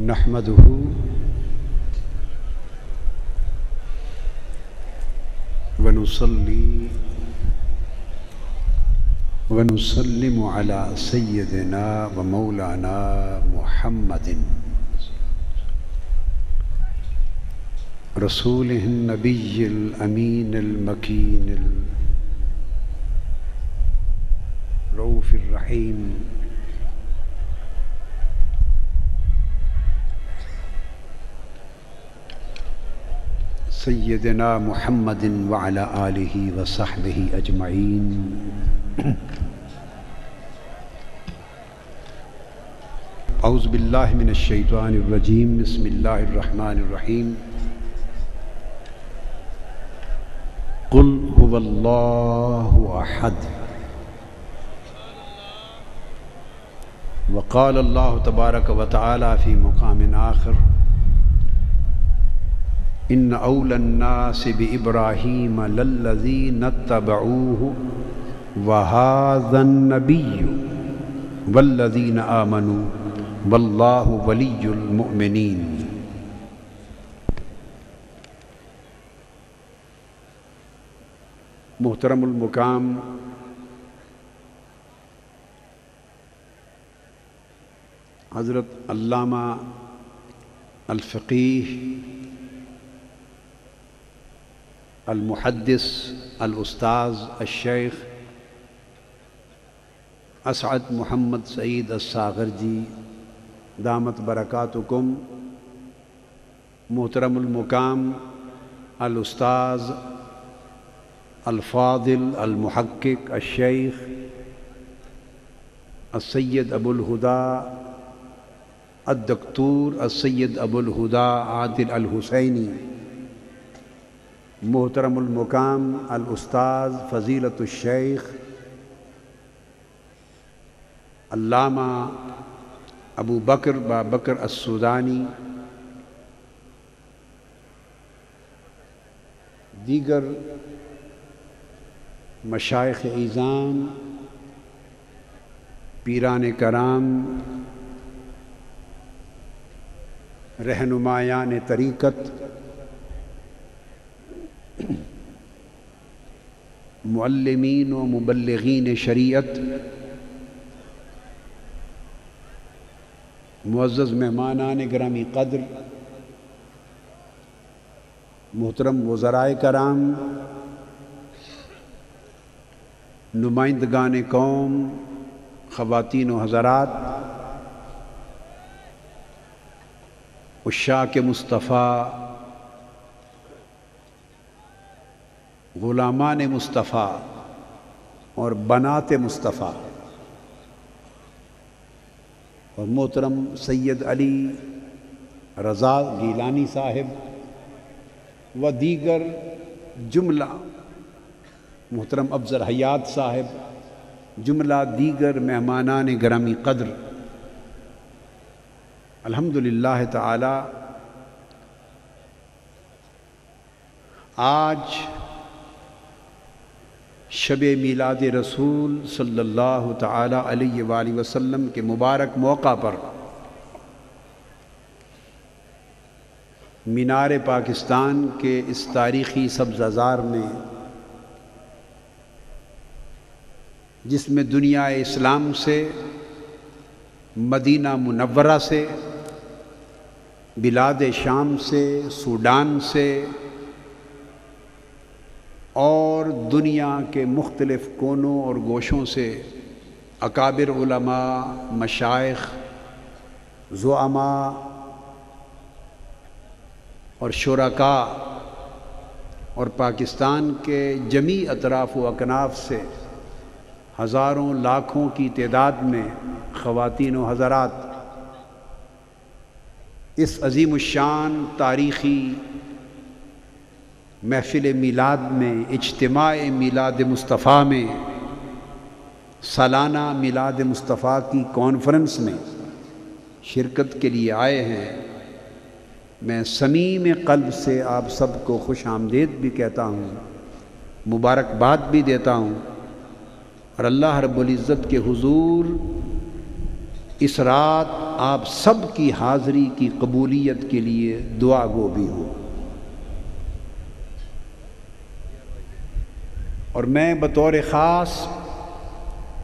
نحمده ونصلي ونسلم على سيدنا ومولانا محمد رسوله النبي الأمين المكين الرؤوف الرحيم سيدنا محمد وعلى آله وصحبه أجمعين. أعوذ بالله من الشيطان الرجيم. بسم الله الرحمن الرحيم. قل هو الله أحد. وقال الله تبارك وتعالى في مقام آخر: إن أولى الناس بإبراهيم للذين اتبعوه وهذا النبي والذين آمنوا والله ولي المؤمنين. محترم المقام حضرت علامہ الفقیہ المحدث الاستاذ الشیخ اسعد محمد سعید الصاغر جی دامت برکاتکم، محترم المقام الاستاذ الفاضل المحقق الشیخ السید ابو الہدیٰ الدکتور السید ابو الہدیٰ عادل الحسینی، محترم المقام الاستاذ فضیلت الشیخ علامہ ابو بکر بابکر السودانی، دیگر مشائخ اعظام، پیران کرام، رہنمایان طریقت، معلمین و مبلغین شریعت، معزز مہمانان گرامی قدر، محترم وزرائے کرام، نمائندگان قوم، خواتین و حضرات، عشاق مصطفیٰ، غلامان مصطفیٰ اور بنات مصطفیٰ، اور محترم سید علی رضا گیلانی صاحب و دیگر جملہ، محترم افضل حیات صاحب، جملہ دیگر مہمانان گرامی قدر، الحمدللہ تعالی آج شب میلاد رسول صلی اللہ تعالی علیہ وآلہ وسلم کے مبارک موقع پر مینار پاکستان کے اس تاریخی سبززار میں، جس میں دنیا اسلام سے، مدینہ منورہ سے، بلاد شام سے، سوڈان سے اور دنیا کے مختلف کونوں اور گوشوں سے اکابر علماء، مشائخ، زعماء اور شرکاء اور پاکستان کے جمیع اطراف و اکناف سے ہزاروں لاکھوں کی تعداد میں خواتین و حضرات اس عظیم الشان تاریخی محفل میلاد میں، اجتماع میلاد مصطفیٰ میں، سالانہ میلاد مصطفیٰ کی کانفرنس میں شرکت کے لیے آئے ہیں. میں صمیم قلب سے آپ سب کو خوش آمدید بھی کہتا ہوں، مبارکباد بھی دیتا ہوں، اور اللہ رب العزت کے حضور اس رات آپ سب کی حاضری کی قبولیت کے لیے دعا گو بھی ہوں۔ اور میں بطور خاص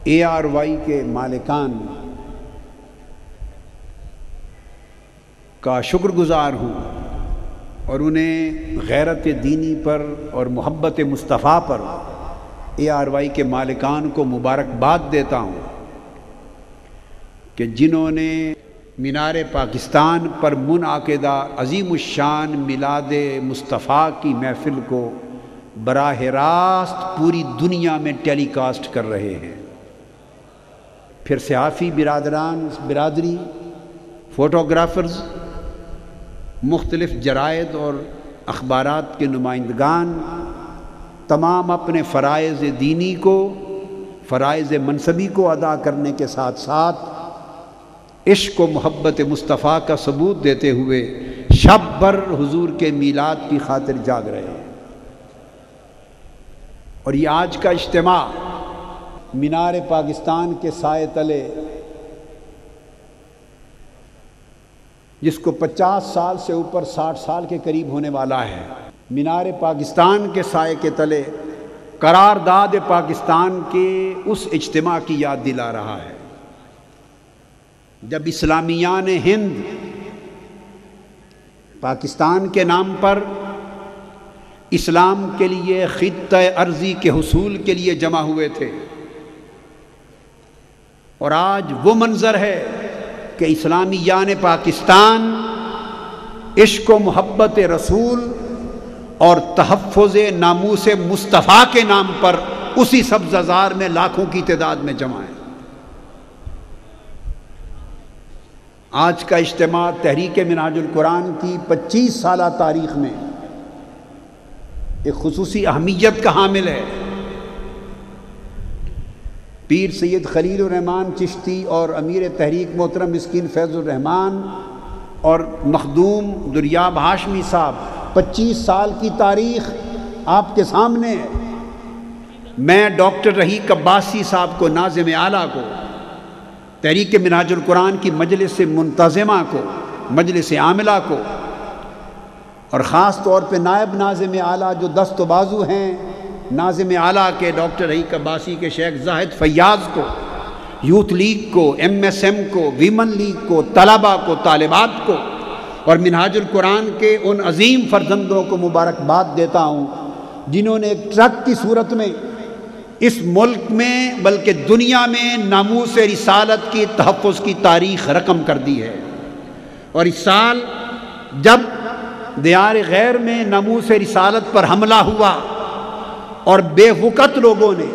ARY کے مالکان کا شکر گزار ہوں اور انہیں غیرت دینی پر اور محبت مصطفیٰ پر ARY کے مالکان کو مبارکباد دیتا ہوں کہ جنہوں نے مینار پاکستان پر منعقدہ عظیم الشان میلاد مصطفیٰ کی محفل کو براہ راست پوری دنیا میں ٹیلی کاسٹ کر رہے ہیں۔ پھر صحافی برادری، فوٹوگرافرز، مختلف جرائد اور اخبارات کے نمائندگان تمام اپنے فرائض دینی کو، فرائض منصبی کو ادا کرنے کے ساتھ ساتھ عشق و محبت مصطفیٰ کا ثبوت دیتے ہوئے شب بھر حضور کے میلاد کی خاطر جاگ رہے ہیں۔ اور یہ آج کا اجتماع مینار پاکستان کے سائے تلے، جس کو 50 سال سے اوپر 60 سال کے قریب ہونے والا ہے، مینار پاکستان کے سائے کے تلے قرارداد پاکستان کے اس اجتماع کی یاد دلا رہا ہے جب اسلامیان ہند پاکستان کے نام پر اسلام کے لیے خطہ ارضی کے حصول کے لیے جمع ہوئے تھے، اور آج وہ منظر ہے کہ اسلامیان پاکستان عشق و محبت رسول اور تحفظ ناموس مصطفیٰ کے نام پر اسی سبززار میں لاکھوں کی تعداد میں جمع ہیں۔ آج کا اجتماع تحریک منہاج القرآن کی 25 سالہ تاریخ میں ایک خصوصی اہمیت کا حامل ہے۔ پیر سید خلیل الرحمن چشتی اور امیر تحریک محترم مسکین فیض الرحمن اور مخدوم دریاب ہاشمی صاحب 25 سال کی تاریخ آپ کے سامنے ہے۔ میں ڈاکٹر رحیق عباسی صاحب کو، ناظم اعلیٰ کو، تحریک منہاج القرآن کی مجلس منتظمہ کو، مجلس عاملہ کو، اور خاص طور پہ نائب ناظم اعلیٰ جو دست و بازو ہیں ناظم اعلیٰ کے ڈاکٹر رحیق عباسی کے شیخ زاہد فیاض کو، یوتھ لیگ کو، MSM کو، ویمن لیگ کو، طلباء کو، طالبات کو، اور منہاج القرآن کے ان عظیم فرزندوں کو مبارکباد دیتا ہوں جنہوں نے ایک ٹرک کی صورت میں اس ملک میں بلکہ دنیا میں ناموس رسالت کی تحفظ کی تاریخ رقم کر دی ہے۔ اور اس سال جب دیار غیر میں ناموس رسالت پر حملہ ہوا اور بے وقت لوگوں نے،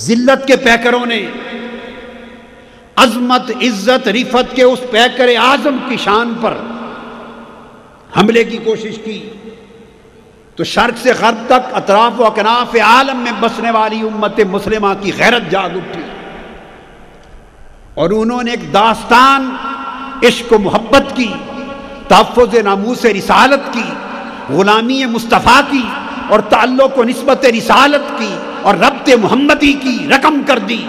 ذلت کے پیکروں نے عظمت، عزت، رفت کے اس پیکر اعظم کی شان پر حملے کی کوشش کی تو شرق سے غرب تک اطراف و اکناف عالم میں بسنے والی امت مسلمہ کی غیرت جاگ اٹھی، اور انہوں نے ایک داستان عشق و محبت کی، تحفظ ناموس رسالت کی، غلامی مصطفیٰ کی، اور تعلق و نسبت رسالت کی اور ربط محمدی کی رقم کر دی،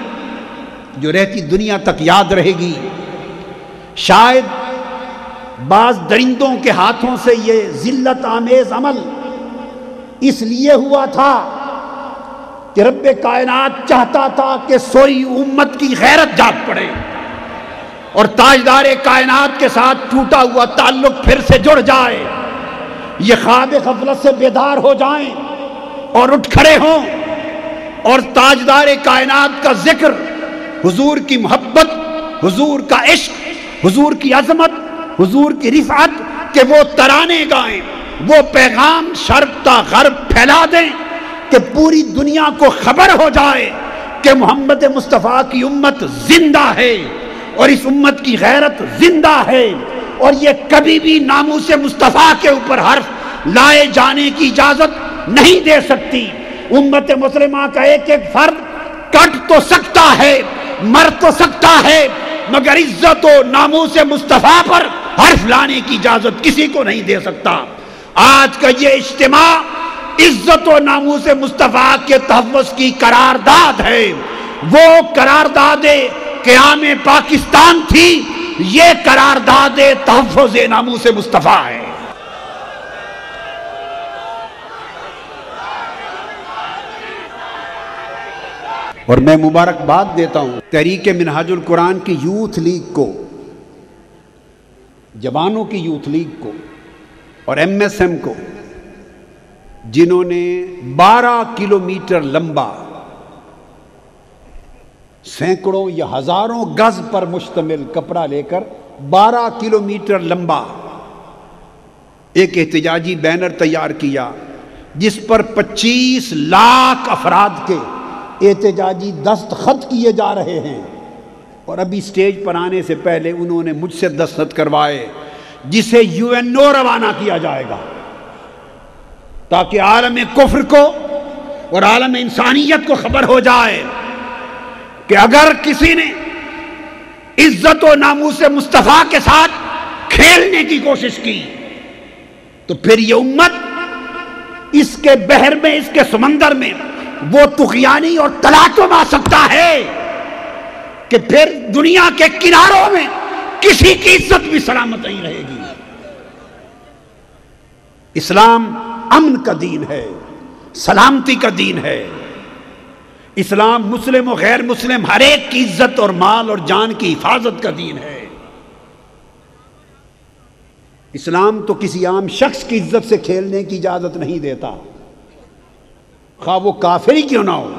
جو رہتی دنیا تک یاد رہے گی۔ شاید بعض درندوں کے ہاتھوں سے یہ ذلت آمیز عمل اس لیے ہوا تھا کہ رب کائنات چاہتا تھا کہ سوئی امت کی غیرت جاگ پڑے اور تاجدار کائنات کے ساتھ ٹوٹا ہوا تعلق پھر سے جڑ جائے، یہ خواب غفلت سے بیدار ہو جائیں اور اٹھ کھڑے ہوں، اور تاجدار کائنات کا ذکر، حضور کی محبت، حضور کا عشق، حضور کی عظمت، حضور کی رفعت کہ وہ ترانے گائیں، وہ پیغام شرق تا غرب پھیلا دیں کہ پوری دنیا کو خبر ہو جائے کہ محمد مصطفیٰ کی امت زندہ ہے اور اس امت کی غیرت زندہ ہے، اور یہ کبھی بھی ناموس مصطفیٰ کے اوپر حرف لائے جانے کی اجازت نہیں دے سکتی۔ امت مسلمہ کا ایک ایک فرد کٹ تو سکتا ہے، مر تو سکتا ہے، مگر عزت و ناموس مصطفیٰ پر حرف لانے کی اجازت کسی کو نہیں دے سکتا۔ آج کا یہ اجتماع عزت و ناموس مصطفیٰ کے تحفظ کی قرارداد ہے، وہ قرارداد قیام پاکستان تھی، یہ قرارداد تحفظ ناموس مصطفیٰ ہے۔ اور میں مبارکباد دیتا ہوں تحریک منہاج القرآن کی یوتھ لیگ کو، جوانوں کی یوتھ لیگ کو اور ایم ایس ایم کو، جنہوں نے 12 کلومیٹر لمبا، سینکڑوں یا ہزاروں گز پر مشتمل کپڑا لے کر 12 کلومیٹر لمبا ایک احتجاجی بینر تیار کیا، جس پر 25 لاکھ افراد کے احتجاجی دستخط کیے جا رہے ہیں، اور ابھی سٹیج پر آنے سے پہلے انہوں نے مجھ سے دستخط کروائے، جسے UN روانہ کیا جائے گا، تاکہ عالم کفر کو اور عالم انسانیت کو خبر ہو جائے کہ اگر کسی نے عزت و ناموس مصطفیٰ کے ساتھ کھیلنے کی کوشش کی تو پھر یہ امت اس کے بحر میں، اس کے سمندر میں وہ طغیانی اور تلاطم آ سکتا ہے کہ پھر دنیا کے کناروں میں کسی کی عزت بھی سلامت نہیں رہے گی۔ اسلام امن کا دین ہے، سلامتی کا دین ہے۔ اسلام مسلم و غیر مسلم ہر ایک کی عزت اور مال اور جان کی حفاظت کا دین ہے۔ اسلام تو کسی عام شخص کی عزت سے کھیلنے کی اجازت نہیں دیتا، خواہ وہ کافر ہی کیوں نہ ہو۔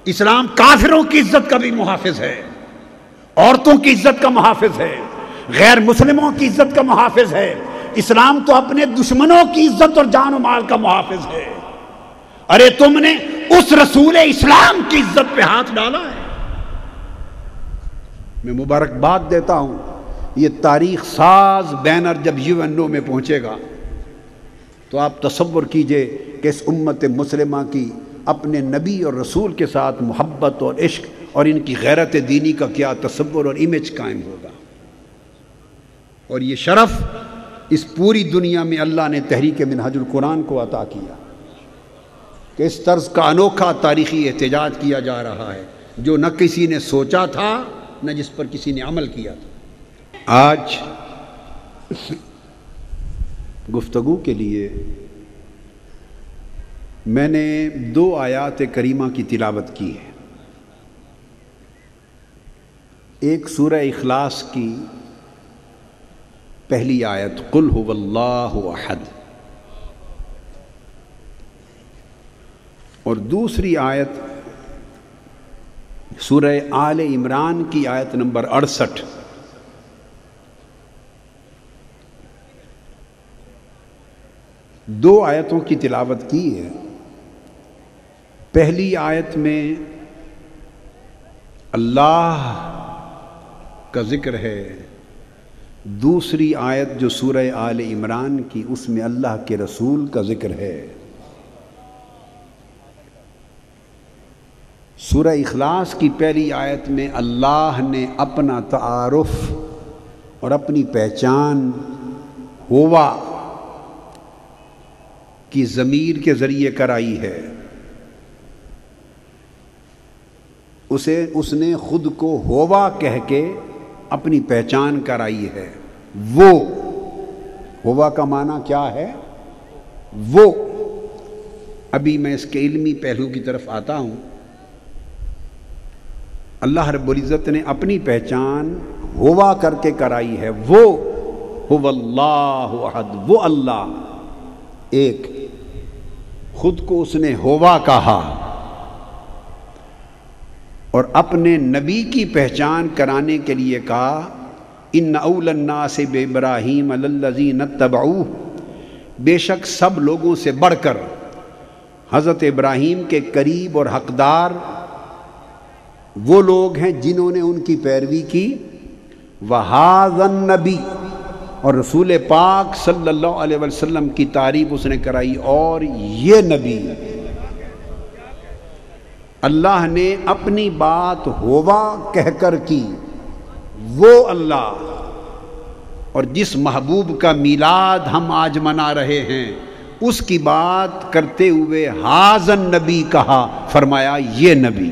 اسلام کافروں کی عزت کا بھی محافظ ہے، عورتوں کی عزت کا محافظ ہے، غیر مسلموں کی عزت کا محافظ ہے۔ اسلام تو اپنے دشمنوں کی عزت اور جان و مال کا محافظ ہے۔ ارے تم نے اس رسول اسلام کی عزت پہ ہاتھ ڈالا ہے۔ میں مبارکباد دیتا ہوں، یہ تاریخ ساز بینر جب UNO میں پہنچے گا تو آپ تصور کیجئے کہ اس امت مسلمہ کی اپنے نبی اور رسول کے ساتھ محبت اور عشق اور ان کی غیرت دینی کا کیا تصور اور امیج قائم ہوگا۔ اور یہ شرف اس پوری دنیا میں اللہ نے تحریک منہاج القرآن کو عطا کیا کہ اس طرز کا انوکھا تاریخی احتجاج کیا جا رہا ہے جو نہ کسی نے سوچا تھا، نہ جس پر کسی نے عمل کیا تھا۔ آج گفتگو کے لیے میں نے 2 آیات کریمہ کی تلاوت کی ہے۔ ایک سورہ اخلاص کی پہلی آیت قل هو اللہ احد، اور دوسری آیت سورہ آل عمران کی آیت نمبر 68۔ دو آیتوں کی تلاوت کی ہے۔ پہلی آیت میں اللہ کا ذکر ہے، دوسری آیت جو سورہ آل عمران کی، اس میں اللہ کے رسول کا ذکر ہے۔ سورہ اخلاص کی پہلی آیت میں اللہ نے اپنا تعارف اور اپنی پہچان ہوا کی ضمیر کے ذریعے کرائی ہے۔ اس نے خود کو ہوا کہہ کے اپنی پہچان کرائی ہے۔ وہ ہوا کا معنی کیا ہے؟ وہ ابھی میں اس کے علمی پہلو کی طرف آتا ہوں۔ اللہ رب العزت نے اپنی پہچان ہوا کر کے کرائی ہے۔ وہ هو اللہ احد، وہ اللہ ایک، خود کو اس نے ہوا کہا اور اپنے نبی کی پہچان کرانے کے لیے کہا ان اول الناس بابراہیم للذین اتبعوہ، بے شک سب لوگوں سے بڑھ کر حضرت ابراہیم کے قریب اور حقدار وہ لوگ ہیں جنہوں نے ان کی پیروی کی۔ وہذا النبی، اور رسول پاک صلی اللہ علیہ وسلم کی تعریف اس نے کرائی، اور یہ نبی اللہ نے اپنی بات ہوا کہہ کر کی۔ وہ اللہ، اور جس محبوب کا میلاد ہم آج منا رہے ہیں اس کی بات کرتے ہوئے ھذا النبی کہا، فرمایا یہ نبی۔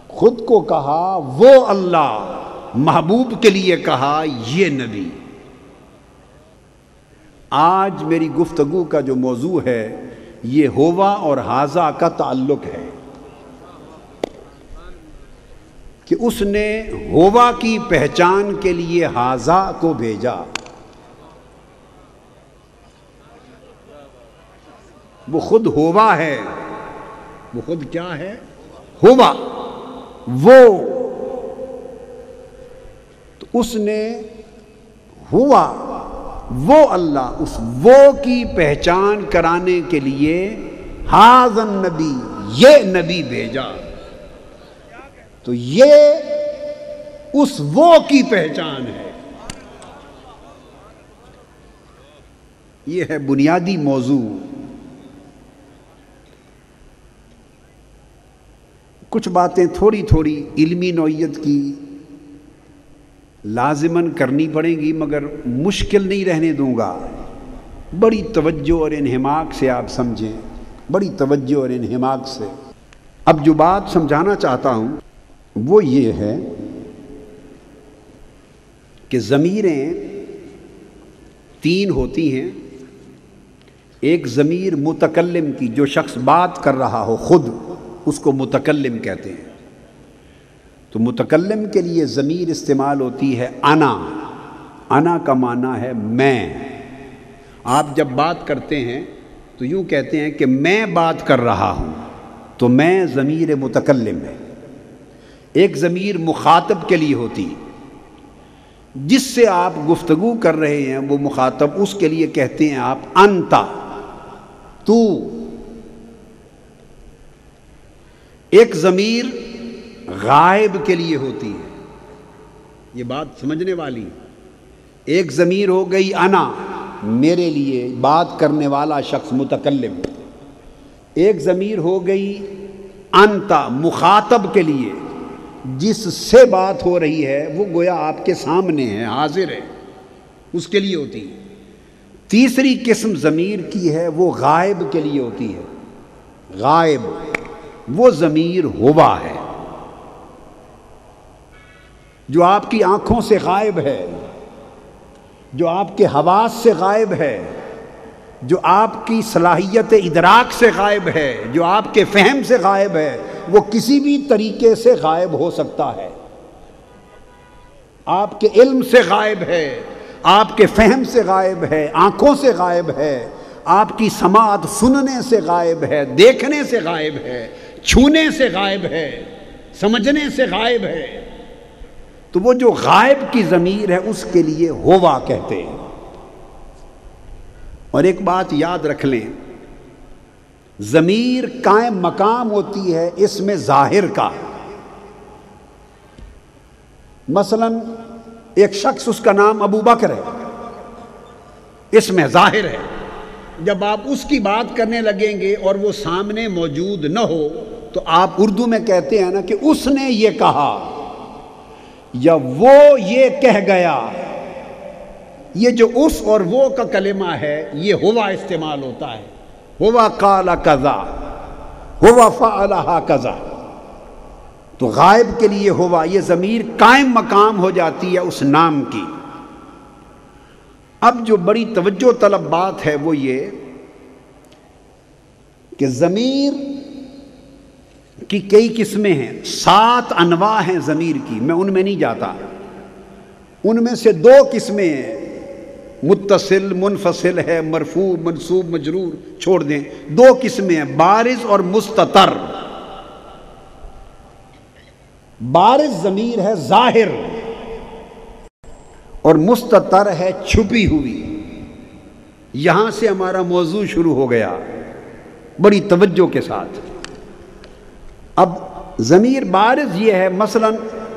خود کو کہا وہ اللہ محبوب کے لیے کہا یہ نبی۔ آج میری گفتگو کا جو موضوع ہے یہ ہوا اور ہاذا کا تعلق ہے کہ اس نے ہوا کی پہچان کے لیے ہاذا کو بھیجا۔ وہ خود ہوا ہے، وہ خود کیا ہے؟ ہوا، وہ۔ تو اس نے ہوا وہ اللہ، اس وہ کی پہچان کرانے کے لیے ہاذا النبی، یہ نبی بھیجا۔ تو یہ اس وہ کی پہچان ہے۔ یہ ہے بنیادی موضوع۔ کچھ باتیں تھوڑی تھوڑی علمی نوعیت کی لازماً کرنی پڑیں گی، مگر مشکل نہیں رہنے دوں گا۔ بڑی توجہ اور انہماک سے آپ سمجھیں، بڑی توجہ اور انہماک سے۔ اب جو بات سمجھانا چاہتا ہوں وہ یہ ہے کہ ضمیریں تین ہوتی ہیں۔ ایک ضمیر متکلم کی، جو شخص بات کر رہا ہو خود، اس کو متکلم کہتے ہیں۔ تو متکلم کے لیے ضمیر استعمال ہوتی ہے انا۔ انا کا معنی ہے میں۔ آپ جب بات کرتے ہیں تو یوں کہتے ہیں کہ میں بات کر رہا ہوں، تو میں ضمیر متکلم ہے۔ ایک ضمیر مخاطب کے لیے ہوتی، جس سے آپ گفتگو کر رہے ہیں وہ مخاطب، اس کے لیے کہتے ہیں آپ انتا، تو۔ ایک ضمیر غائب کے لیے ہوتی ہے، یہ بات سمجھنے والی۔ ایک ضمیر ہو گئی انا، میرے لیے بات کرنے والا شخص متکلم۔ ایک ضمیر ہو گئی انتا، مخاطب کے لیے، جس سے بات ہو رہی ہے وہ گویا آپ کے سامنے ہے، حاضر ہے، اس کے لیے ہوتی ہے۔ تیسری قسم ضمیر کی ہے وہ غائب کے لیے ہوتی ہے۔ غائب، وہ ضمیر ہوا ہے جو آپ کی آنکھوں سے غائب ہے، جو آپ کے حواس سے غائب ہے، جو آپ کی صلاحیت ادراک سے غائب ہے، جو آپ کے فہم سے غائب ہے۔ وہ کسی بھی طریقے سے غائب ہو سکتا ہے۔ آپ کے علم سے غائب ہے، آپ کے فہم سے غائب ہے، آنکھوں سے غائب ہے، آپ کی سماعت سننے سے غائب ہے، دیکھنے سے غائب ہے، چھونے سے غائب ہے، سمجھنے سے غائب ہے۔ تو وہ جو غائب کی ضمیر ہے اس کے لیے ہوا کہتے ہیں۔ اور ایک بات یاد رکھ لیں، ضمیر قائم مقام ہوتی ہے اس میں ظاہر کا۔ مثلا ایک شخص، اس کا نام ابو بکر ہے، اس میں ظاہر ہے۔ جب آپ اس کی بات کرنے لگیں گے اور وہ سامنے موجود نہ ہو تو آپ اردو میں کہتے ہیں نا کہ اس نے یہ کہا یا وہ یہ کہہ گیا۔ یہ جو اس اور وہ کا کلمہ ہے یہ ہوا استعمال ہوتا ہے۔ ہوا قال کذا، ہوا فعل کذا۔ تو غائب کے لیے ہوا، یہ ضمیر قائم مقام ہو جاتی ہے اس نام کی۔ اب جو بڑی توجہ طلب بات ہے وہ یہ کہ ضمیر کی کئی قسمیں ہیں، 7 انواع ہیں ضمیر کی، میں ان میں نہیں جاتا۔ ان میں سے 2 قسمیں ہیں، متصل منفصل ہے، مرفوع منصوب مجرور، چھوڑ دیں۔ 2 قسمیں ہیں، بارز اور مستتر۔ بارز ضمیر ہے ظاہر، اور مستتر ہے چھپی ہوئی۔ یہاں سے ہمارا موضوع شروع ہو گیا، بڑی توجہ کے ساتھ۔ اب ضمیر بارز یہ ہے، مثلا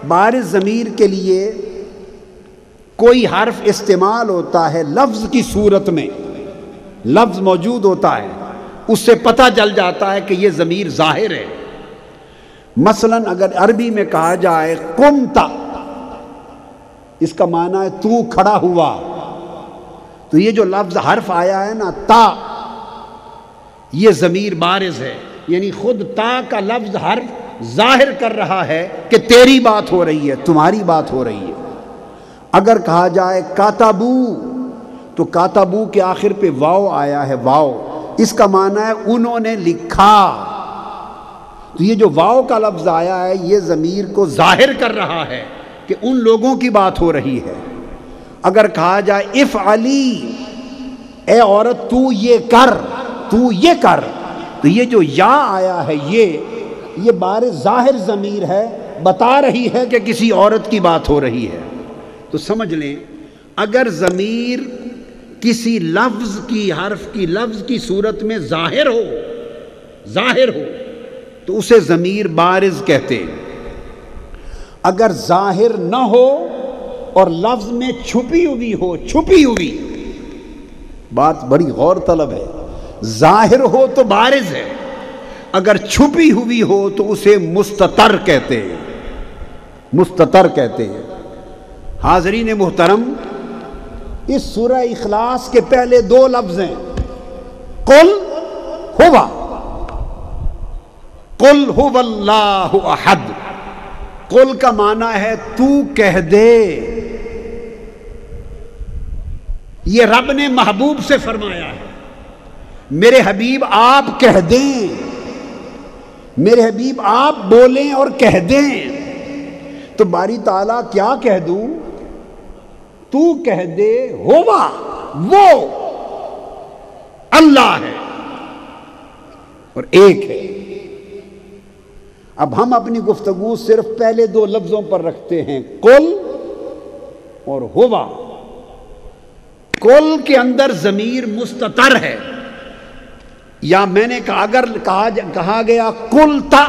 بارز ضمیر کے لیے کوئی حرف استعمال ہوتا ہے لفظ کی صورت میں، لفظ موجود ہوتا ہے، اس سے پتہ چل جاتا ہے کہ یہ ضمیر ظاہر ہے۔ مثلا اگر عربی میں کہا جائے قمت، اس کا معنی ہے تو کھڑا ہوا، تو یہ جو لفظ حرف آیا ہے نا تا، یہ ضمیر بارز ہے، یعنی خود تا کا لفظ حرف ظاہر کر رہا ہے کہ تیری بات ہو رہی ہے، تمہاری بات ہو رہی ہے۔ اگر کہا جائے کاتبو، تو کاتبو کے آخر پہ واو آیا ہے، واو، اس کا معنی ہے انہوں نے لکھا۔ تو یہ جو واو کا لفظ آیا ہے یہ ضمیر کو ظاہر کر رہا ہے کہ ان لوگوں کی بات ہو رہی ہے۔ اگر کہا جائے افعلی، اے عورت تو یہ کر، تو یہ کر، تو یہ جو یا آیا ہے یہ بار ظاہر ضمیر ہے، بتا رہی ہے کہ کسی عورت کی بات ہو رہی ہے۔ تو سمجھ لیں اگر ضمیر کسی لفظ کی، حرف کی، لفظ کی صورت میں ظاہر ہو تو اسے ضمیر بارز کہتے ہیں۔ اگر ظاہر نہ ہو اور لفظ میں چھپی ہوئی، بات بڑی غور طلب ہے، ظاہر ہو تو بارز ہے، اگر چھپی ہوئی ہو تو اسے مستتر کہتے ہیں۔ حاضرین محترم، اس سورہ اخلاص کے پہلے دو لفظ ہیں، قل ہو اللہ احد۔ قل کا معنی ہے تو کہہ دے، یہ رب نے محبوب سے فرمایا ہے، میرے حبیب آپ کہہ دیں، میرے حبیب آپ بولیں اور کہہ دیں۔ تو باری تعالیٰ کیا کہہ دوں؟ تو کہہ دے ہوا، وہ اللہ ہے اور ایک ہے۔ اب ہم اپنی گفتگو صرف پہلے دو لفظوں پر رکھتے ہیں، قل اور ہوا۔ قل کے اندر ضمیر مستتر ہے، یا میں نے کہا اگر کہا گیا قل تا،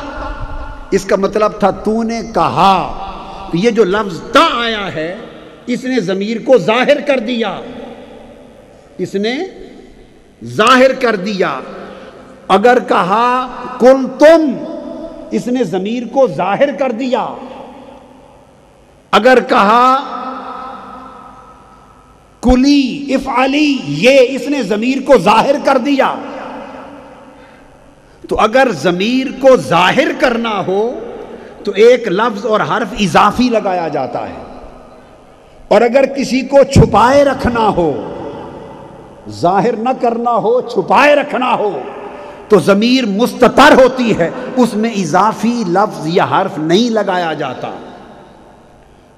اس کا مطلب تھا تو نے کہا، تو یہ جو لفظ تا آیا ہے اس نے ضمیر کو ظاہر کر دیا، اس نے ظاہر کر دیا۔ اگر کہا قل تم، اس نے ضمیر کو ظاہر کر دیا۔ اگر کہا کلی افعلی، یہ اس نے ضمیر کو ظاہر کر دیا۔ تو اگر ضمیر کو ظاہر کرنا ہو تو ایک لفظ اور حرف اضافی لگایا جاتا ہے، اور اگر کسی کو چھپائے رکھنا ہو، ظاہر نہ کرنا ہو، چھپائے رکھنا ہو، تو ضمیر مستتر ہوتی ہے، اس میں اضافی لفظ یا حرف نہیں لگایا جاتا۔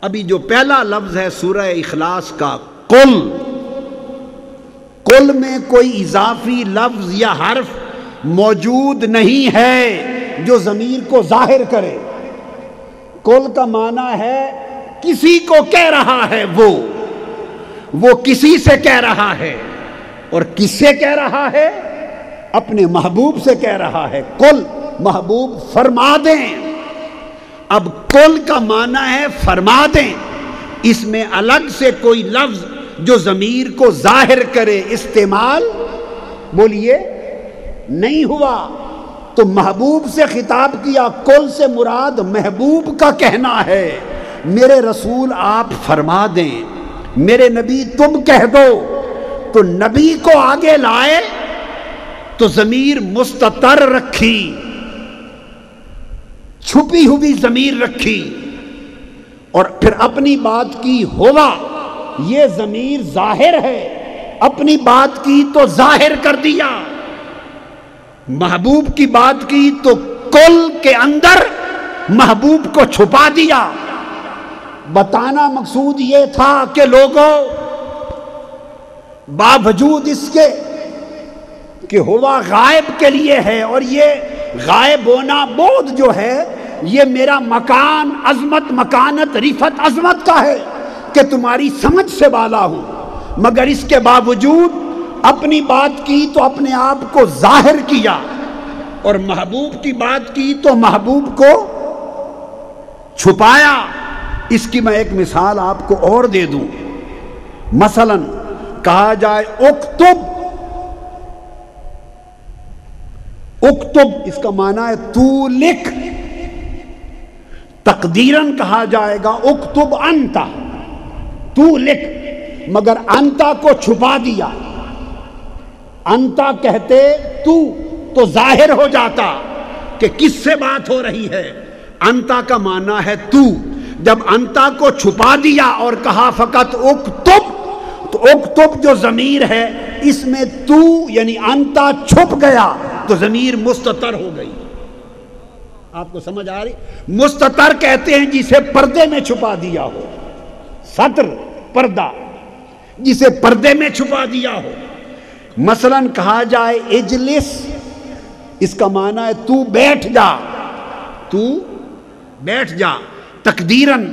ابھی جو پہلا لفظ ہے سورہ اخلاص کا قل، قل میں کوئی اضافی لفظ یا حرف موجود نہیں ہے جو ضمیر کو ظاہر کرے۔ قل کا معنی ہے کسی کو کہہ رہا ہے، وہ کسی سے کہہ رہا ہے، اور کس سے کہہ رہا ہے؟ اپنے محبوب سے کہہ رہا ہے۔ قل محبوب فرما دیں۔ اب قل کا معنی ہے فرما دیں، اس میں الگ سے کوئی لفظ جو ضمیر کو ظاہر کرے استعمال بولیے نہیں ہوا، تو محبوب سے خطاب کیا۔ قل سے مراد محبوب کا کہنا ہے، میرے رسول آپ فرما دیں، میرے نبی تم کہہ دو۔ تو نبی کو آگے لائے تو ضمیر مستتر رکھی، چھپی ہوئی ضمیر رکھی، اور پھر اپنی بات کی ہوا، یہ ضمیر ظاہر ہے، اپنی بات کی تو ظاہر کر دیا، محبوب کی بات کی تو قل کے اندر محبوب کو چھپا دیا۔ بتانا مقصود یہ تھا کہ لوگوں، باوجود اس کے کہ ہوا غائب کے لیے ہے، اور یہ غائب ہونا بود جو ہے یہ میرا مکان، عظمت، مکانت، رفعت، عظمت کا ہے کہ تمہاری سمجھ سے بالا ہوں، مگر اس کے باوجود اپنی بات کی تو اپنے آپ کو ظاہر کیا، اور محبوب کی بات کی تو محبوب کو چھپایا۔ اس کی میں ایک مثال آپ کو اور دے دوں۔ مثلا کہا جائے اکتب، اکتب اس کا معنی ہے تو لکھ، تقدیراً کہا جائے گا اکتب انت، تو لکھ، مگر انتا کو چھپا دیا۔ انتا کہتے تو ظاہر ہو جاتا کہ کس سے بات ہو رہی ہے، انتا کا معنی ہے تو. جب انتا کو چھپا دیا اور کہا فقط اکتب، تو اکتب جو ضمیر ہے اس میں تو یعنی انتا چھپ گیا تو ضمیر مستتر ہو گئی. آپ کو سمجھ آ رہی؟ مستتر کہتے ہیں جسے پردے میں چھپا دیا ہو. ستر پردہ، جسے پردے میں چھپا دیا ہو. مثلا کہا جائے اجلس، اس کا معنی ہے تو بیٹھ جا، تو بیٹھ جا. تقدیراً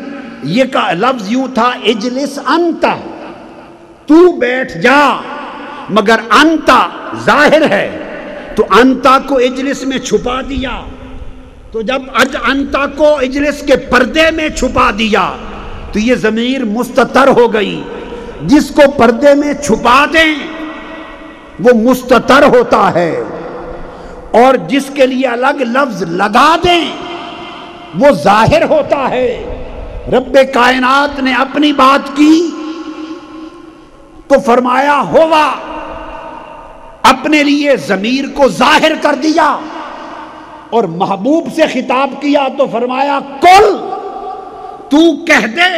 یہ کا لفظ یوں تھا اجلس انت، تو بیٹھ جا، مگر انتا ظاہر ہے تو انتا کو اجلس میں چھپا دیا. تو جب انتا کو اجلس کے پردے میں چھپا دیا تو یہ ضمیر مستتر ہو گئی. جس کو پردے میں چھپا دیں وہ مستتر ہوتا ہے، اور جس کے لیے الگ لفظ لگا دیں وہ ظاہر ہوتا ہے. رب کائنات نے اپنی بات کی تو فرمایا ہوا، اپنے لیے ضمیر کو ظاہر کر دیا، اور محبوب سے خطاب کیا تو فرمایا کل، تو کہہ دے.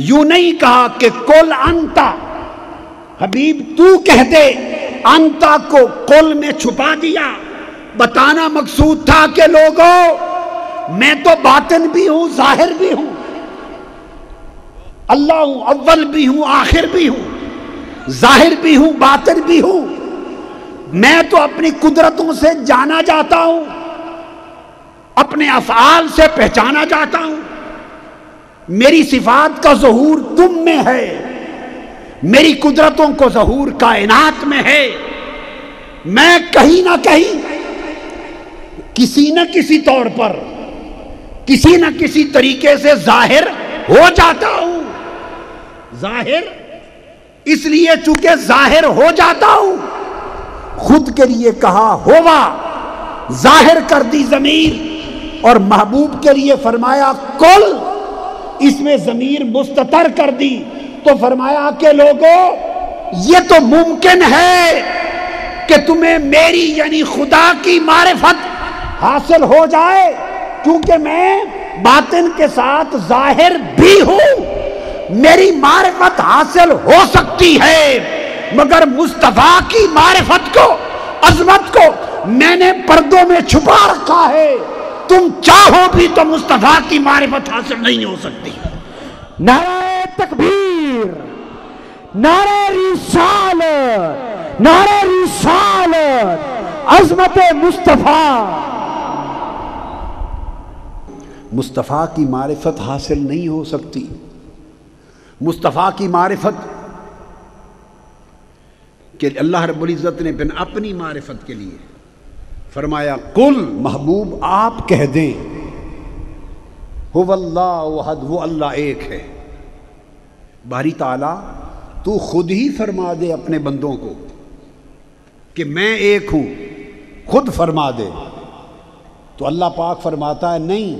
یوں نہیں کہا کہ کل انتا، حبیب تو کہہ دے. انتا کو کل میں چھپا دیا. بتانا مقصود تھا کہ لوگوں میں تو باطن بھی ہوں ظاہر بھی ہوں، اللہ ہوں، اول بھی ہوں آخر بھی ہوں، ظاہر بھی ہوں باطن بھی ہوں. میں تو اپنی قدرتوں سے جانا جاتا ہوں، اپنے افعال سے پہچانا جاتا ہوں. میری صفات کا ظہور تم میں ہے، میری قدرتوں کو ظہور کائنات میں ہے. میں کہیں نہ کہیں کسی نہ کسی طور پر کسی نہ کسی طریقے سے ظاہر ہو جاتا ہوں. ظاہر اس لیے چونکہ ظاہر ہو جاتا ہوں، خود کے لیے کہا ہوا، ظاہر کر دی ضمیر، اور محبوب کے لیے فرمایا کل، اس میں ضمیر مستتر کر دی. تو فرمایا کہ لوگوں یہ تو ممکن ہے کہ تمہیں میری یعنی خدا کی معرفت حاصل ہو جائے، کیونکہ میں باطن کے ساتھ ظاہر بھی ہوں، میری معرفت حاصل ہو سکتی ہے. مگر مصطفیٰ کی معرفت کو، عظمت کو میں نے پردوں میں چھپا رکھا ہے. تم چاہو بھی تو مصطفیٰ کی معرفت حاصل نہیں ہو سکتی. نعرہ تکبیر، نعرہ رسالت، نعرہ رسالت، عظمت مصطفیٰ. مصطفیٰ کی معرفت حاصل نہیں ہو سکتی. مصطفیٰ کی معرفت کہ اللہ رب العزت نے اپنی معرفت کے لیے فرمایا قل، محبوب آپ کہہ دیں هو اللہ احد، وہ اللہ ایک ہے. باری تعالیٰ تو خود ہی فرما دے اپنے بندوں کو کہ میں ایک ہوں، خود فرما دے. تو اللہ پاک فرماتا ہے نہیں،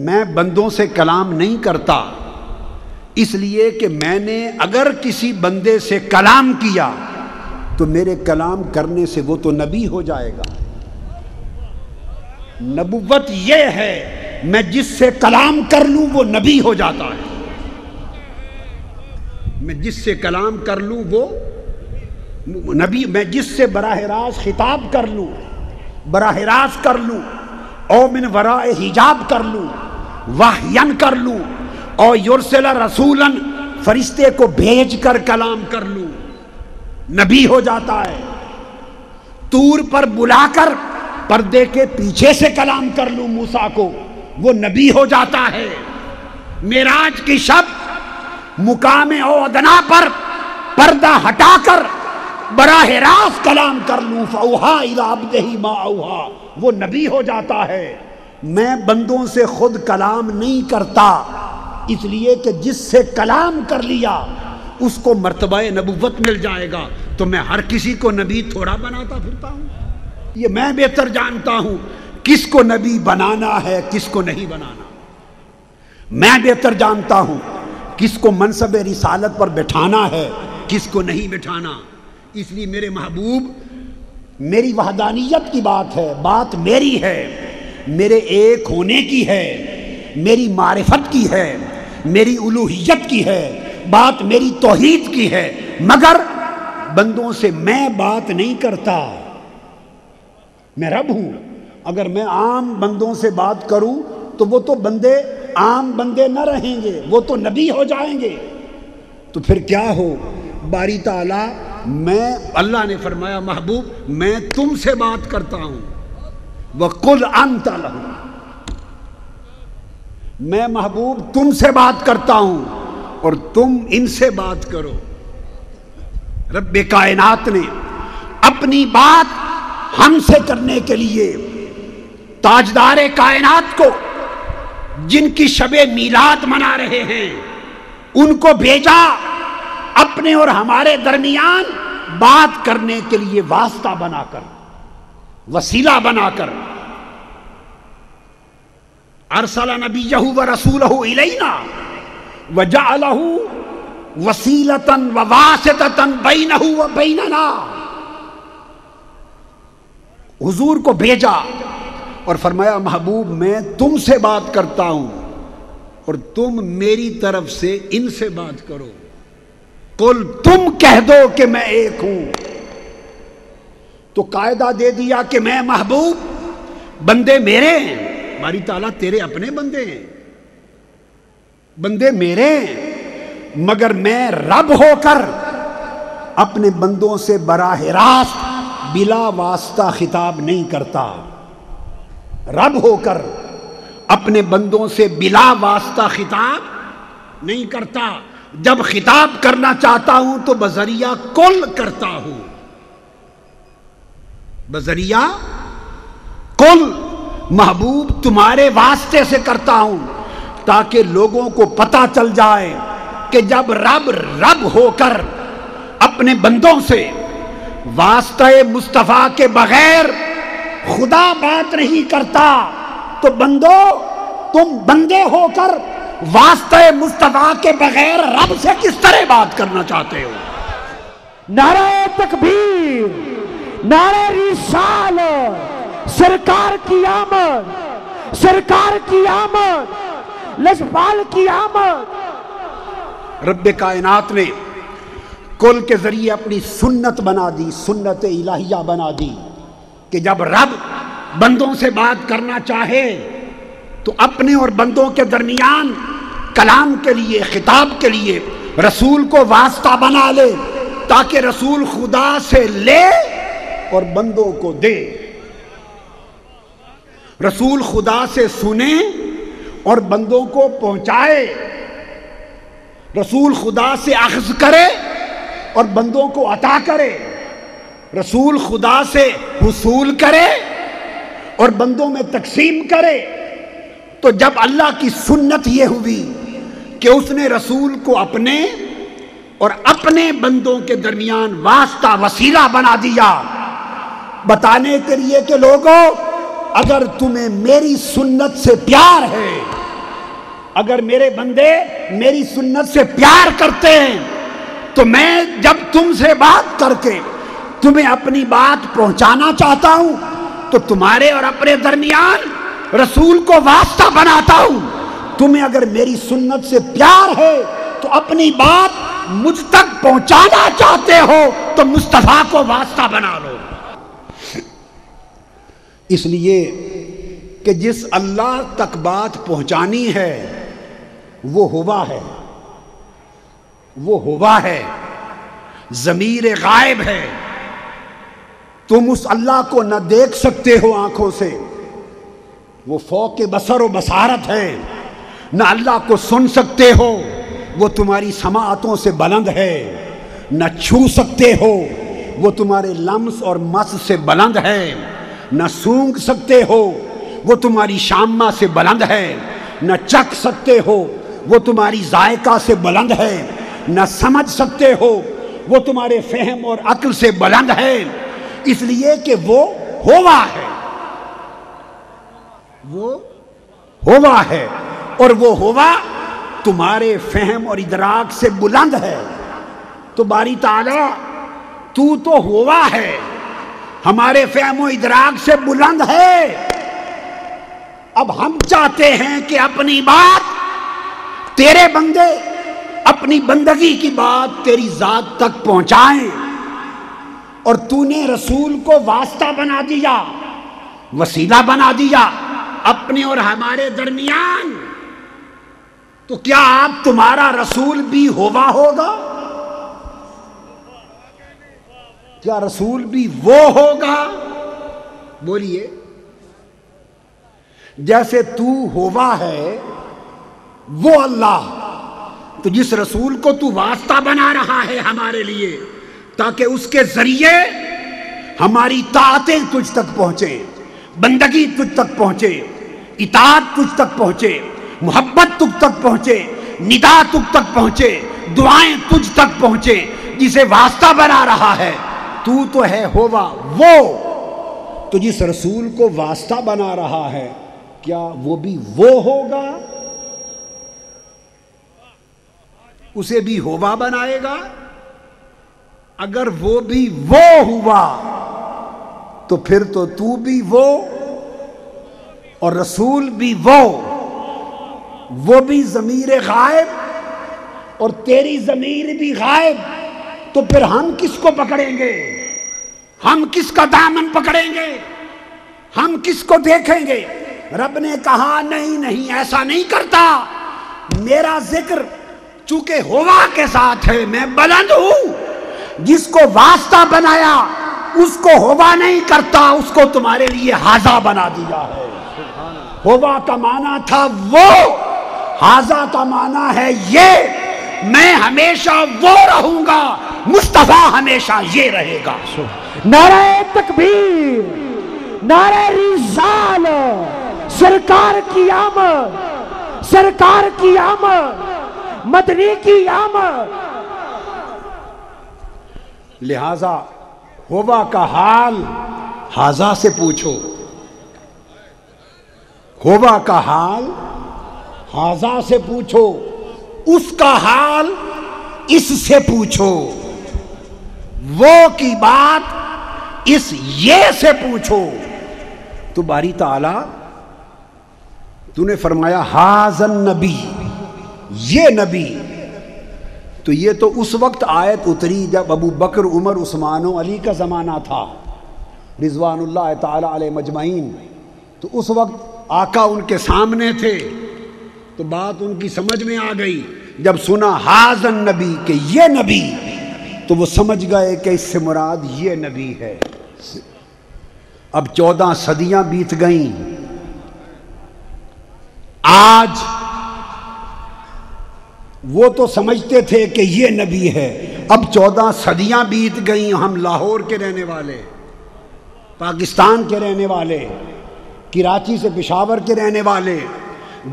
میں بندوں سے کلام نہیں کرتا، اس لیے کہ میں نے اگر کسی بندے سے کلام کیا تو میرے کلام کرنے سے وہ تو نبی ہو جائے گا. نبوت یہ ہے میں جس سے کلام کر لوں وہ نبی ہو جاتا ہے. میں جس سے کلام کر لوں وہ نبی، میں جس سے براہ راست خطاب کر لوں، براہ راست کر لوں، او من وراء حجاب کر لوں، وحین کر لوں، اور یرسل رسولاً فرشتے کو بھیج کر کلام کر لوں، نبی ہو جاتا ہے. طور پر بلا کر پردے کے پیچھے سے کلام کر لوں موسیٰ کو، وہ نبی ہو جاتا ہے. معراج کی شب مقام او ادنا پر پردہ ہٹا کر براہ راست کلام کر لوں، فاوحیٰ الی عبدہ ما اوحیٰ، وہ نبی ہو جاتا ہے. میں بندوں سے خود کلام نہیں کرتا، اس لیے کہ جس سے کلام کر لیا اس کو مرتبہ نبوت مل جائے گا. تو میں ہر کسی کو نبی تھوڑا بناتا پھرتا ہوں. یہ میں بہتر جانتا ہوں کس کو نبی بنانا ہے کس کو نہیں بنانا. میں بہتر جانتا ہوں کس کو منصب رسالت پر بٹھانا ہے کس کو نہیں بٹھانا. اس لیے میرے محبوب، میری وحدانیت کی بات ہے، بات میری ہے، میرے ایک ہونے کی ہے، میری معرفت کی ہے، میری الوہیت کی ہے، بات میری توحید کی ہے، مگر بندوں سے میں بات نہیں کرتا۔ میں رب ہوں، اگر میں عام بندوں سے بات کروں تو وہ تو بندے عام بندے نہ رہیں گے، وہ تو نبی ہو جائیں گے۔ تو پھر کیا ہو، باری تعالیٰ میں، اللہ نے فرمایا محبوب میں تم سے بات کرتا ہوں، وَقُلْ أَنْتَ لَهُمْ، میں محبوب تم سے بات کرتا ہوں اور تم ان سے بات کرو۔ رب کائنات نے اپنی بات ہم سے کرنے کے لیے تاجدار کائنات کو، جن کی شب میلاد منا رہے ہیں، ان کو بھیجا اپنے اور ہمارے درمیان بات کرنے کے لیے، واسطہ بنا کر، وسیلہ بنا کر۔ ارسل نبیہ ورسولہ الینا وجعلہ وسیلۃ وواسطۃ بینہ وبیننا، حضور کو بھیجا اور فرمایا محبوب میں تم سے بات کرتا ہوں اور تم میری طرف سے ان سے بات کرو۔ قل، تم کہہ دو کہ میں ایک ہوں۔ تو قاعدہ دے دیا کہ میں محبوب، بندے میرے ہیں، باری تعالیٰ تیرے اپنے بندے ہیں، بندے میرے ہیں، مگر میں رب ہو کر اپنے بندوں سے براہ راست بلا واسطہ خطاب نہیں کرتا۔ رب ہو کر اپنے بندوں سے بلا واسطہ خطاب نہیں کرتا، جب خطاب کرنا چاہتا ہوں تو بذریعہ کل کرتا ہوں، بذریعہ کل، محبوب تمہارے واسطے سے کرتا ہوں، تاکہ لوگوں کو پتہ چل جائے کہ جب رب رب ہو کر اپنے بندوں سے واسطہ مصطفیٰ کے بغیر خدا بات نہیں کرتا، تو بندو تم بندے ہو کر واسطہ مصطفیٰ کے بغیر رب سے کس طرح بات کرنا چاہتے ہو؟ نعرہ تکبیر، نعرہ رسالت، سرکار کی آمد، سرکار کی آمد، لجپال کی آمد۔ رب کائنات نے کل کے ذریعے اپنی سنت بنا دی، سنت الہیہ بنا دی، کہ جب رب بندوں سے بات کرنا چاہے تو اپنے اور بندوں کے درمیان کلام کے لیے، خطاب کے لیے رسول کو واسطہ بنا لے، تاکہ رسول خدا سے لے اور بندوں کو دے، رسول خدا سے سنے اور بندوں کو پہنچائے، رسول خدا سے اخذ کرے اور بندوں کو عطا کرے، رسول خدا سے حصول کرے اور بندوں میں تقسیم کرے۔ تو جب اللہ کی سنت یہ ہوئی کہ اس نے رسول کو اپنے اور اپنے بندوں کے درمیان واسطہ، وسیلہ بنا دیا، بتانے کے لیے کہ لوگوں اگر تمہیں میری سنت سے پیار ہے، اگر میرے بندے میری سنت سے پیار کرتے ہیں، تو میں جب تم سے بات کر کے تمہیں اپنی بات پہنچانا چاہتا ہوں تو تمہارے اور اپنے درمیان رسول کو واسطہ بناتا ہوں۔ تمہیں اگر میری سنت سے پیار ہے تو اپنی بات مجھ تک پہنچانا چاہتے ہو تو مصطفیٰ کو واسطہ بنا لو۔ اس لیے کہ جس اللہ تک بات پہنچانی ہے وہ ہوا ہے، وہ ہوا ہے، ضمیر غائب ہے، تم اس اللہ کو نہ دیکھ سکتے ہو آنکھوں سے، وہ فوق بصر و بصارت ہے، نہ اللہ کو سن سکتے ہو، وہ تمہاری سماعتوں سے بلند ہے، نہ چھو سکتے ہو، وہ تمہارے لمس اور مس سے بلند ہے، نہ سونگ سکتے ہو، وہ تمہاری شامہ سے بلند ہے، نہ چکھ سکتے ہو، وہ تمہاری ذائقہ سے بلند ہے، نہ سمجھ سکتے ہو، وہ تمہارے فہم اور عقل سے بلند ہے، اس لیے کہ وہ ہوا ہے، وہ ہوا ہے، اور وہ ہوا تمہارے فہم اور ادراک سے بلند ہے۔ تو باری تعالیٰ تو ہوا ہے، ہمارے فہم و ادراک سے بلند ہے، اب ہم چاہتے ہیں کہ اپنی بات تیرے بندے اپنی بندگی کی بات تیری ذات تک پہنچائیں، اور تو نے رسول کو واسطہ بنا دیا، وسیلہ بنا دیا اپنے اور ہمارے درمیان، تو کیا آپ تمہارا رسول بھی ہوا ہوگا؟ کیا رسول بھی وہ ہوگا؟ بولیے، جیسے تو ہوا ہے وہ اللہ، تو جس رسول کو تو واسطہ بنا رہا ہے ہمارے لیے تاکہ اس کے ذریعے ہماری طاعتیں تجھ تک پہنچے، بندگی تجھ تک پہنچے، اطاعت تجھ تک پہنچے، محبت تجھ تک پہنچے، ندا تجھ تک پہنچے، دعائیں تجھ تک پہنچے، جسے واسطہ بنا رہا ہے تو ہے ہوا وہ، تو جس رسول کو واسطہ بنا رہا ہے کیا وہ بھی وہ ہوگا؟ اسے بھی ہوا بنائے گا؟ اگر وہ بھی وہ ہوا تو پھر تو بھی وہ اور رسول بھی وہ بھی ضمیر غائب اور تیری ضمیر بھی غائب، تو پھر ہم کس کو پکڑیں گے؟ ہم کس کا دامن پکڑیں گے؟ ہم کس کو دیکھیں گے؟ رب نے کہا نہیں ایسا نہیں کرتا، میرا ذکر چونکہ ہوا کے ساتھ ہے، میں بلند ہوں، جس کو واسطہ بنایا اس کو ہوا نہیں کرتا، اس کو تمہارے لیے ہاذا بنا دیا ہے۔ ہوا کا معنی تھا وہ، ہاذا کا معنی ہے یہ، میں ہمیشہ وہ رہوں گا، مصطفیٰ ہمیشہ یہ رہے گا۔ نعرہ تکبیر، نعرہ رسالت، سرکار کی آمد، سرکار کی آمد، مدنی کی آمد۔ لہذا ہوا کا حال ہاذا سے پوچھو، ہوا کا حال ہاذا سے پوچھو، اس کا حال اس سے پوچھو، وہ کی بات اس یہ سے پوچھو۔ تو باری تعالی تو نے فرمایا ہاذا النبی، یہ نبی، تو یہ تو اس وقت آیت اتری جب ابو بکر، عمر، عثمان و علی کا زمانہ تھا رضوان اللہ تعالی علیہ مجمعین، تو اس وقت آقا ان کے سامنے تھے، تو بات ان کی سمجھ میں آ گئی۔ جب سنا ہاذا النبی کہ یہ نبی، تو وہ سمجھ گئے کہ اس سے مراد یہ نبی ہے۔ اب 14 صدیاں بیت گئیں، آج وہ تو سمجھتے تھے کہ یہ نبی ہے، اب 14 صدیاں بیت گئیں، ہم لاہور کے رہنے والے، پاکستان کے رہنے والے، کراچی سے پشاور کے رہنے والے،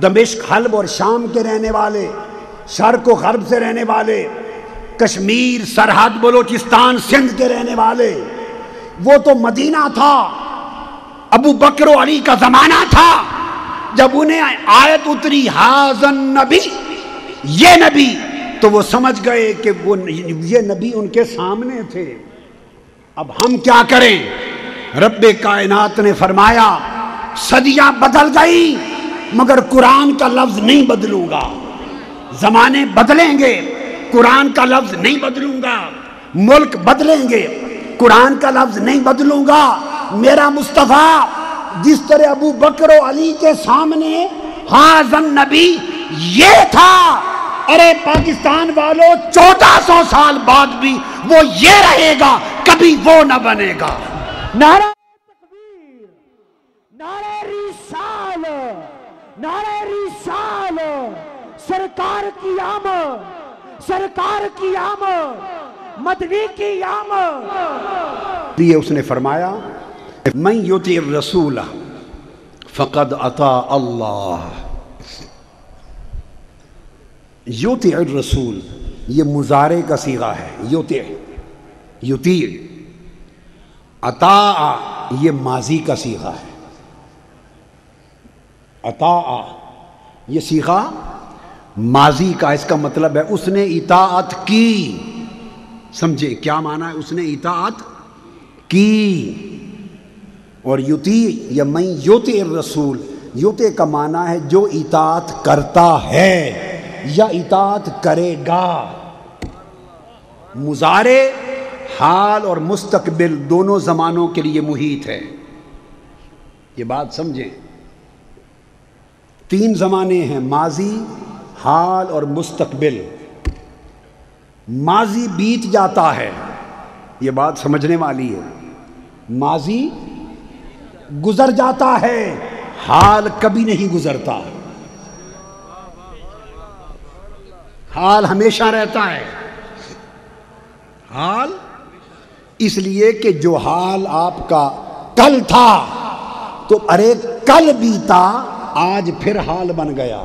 دمشق، حلب اور شام کے رہنے والے، شرق و غرب سے رہنے والے، کشمیر، سرحد، بلوچستان، سندھ کے رہنے والے، وہ تو مدینہ تھا، ابو بکر و علی کا زمانہ تھا، جب انہیں آیت اتری ہاذا النبی، یہ نبی، تو وہ سمجھ گئے کہ وہ یہ نبی ان کے سامنے تھے۔ اب ہم کیا کریں؟ رب کائنات نے فرمایا صدیاں بدل گئی مگر قرآن کا لفظ نہیں بدلوں گا، زمانے بدلیں گے قرآن کا لفظ نہیں بدلوں گا، ملک بدلیں گے قرآن کا لفظ نہیں بدلوں گا۔ میرا مصطفیٰ جس طرح ابو بکر و علی کے سامنے ہاذا النبی یہ تھا، ارے پاکستان والوں 1400 سال بعد بھی وہ یہ رہے گا، کبھی وہ نہ بنے گا۔ نعرہ تکبیر، نعرہ رسالت، نعرہ رسالت، سرکار کی آمد، سرکار کی آمد، مدنی کی آمد۔ یہ اس نے فرمایا من یطع الرسول فقد اطاع اللہ۔ یطع الرسول یہ مضارع کا صیغہ ہے، یطیع، اطاع یہ ماضی کا صیغہ ہے، اطاع یہ صیغہ ماضی کا، اس کا مطلب ہے اس نے اطاعت کی۔ سمجھے کیا معنی ہے؟ اس نے اطاعت کی۔ اور یطیع یا من یطع الرسول یوتے کا معنی ہے جو اطاعت کرتا ہے یا اطاعت کرے گا. مضارع حال اور مستقبل دونوں زمانوں کے لیے محیط ہے. یہ بات سمجھیں. 3 زمانے ہیں، ماضی، حال اور مستقبل. ماضی بیت جاتا ہے، یہ بات سمجھنے والی ہے. ماضی گزر جاتا ہے، حال کبھی نہیں گزرتا. حال ہمیشہ رہتا ہے. حال اس لیے کہ جو حال آپ کا کل تھا تو ارے کل بیتا، آج پھر حال بن گیا.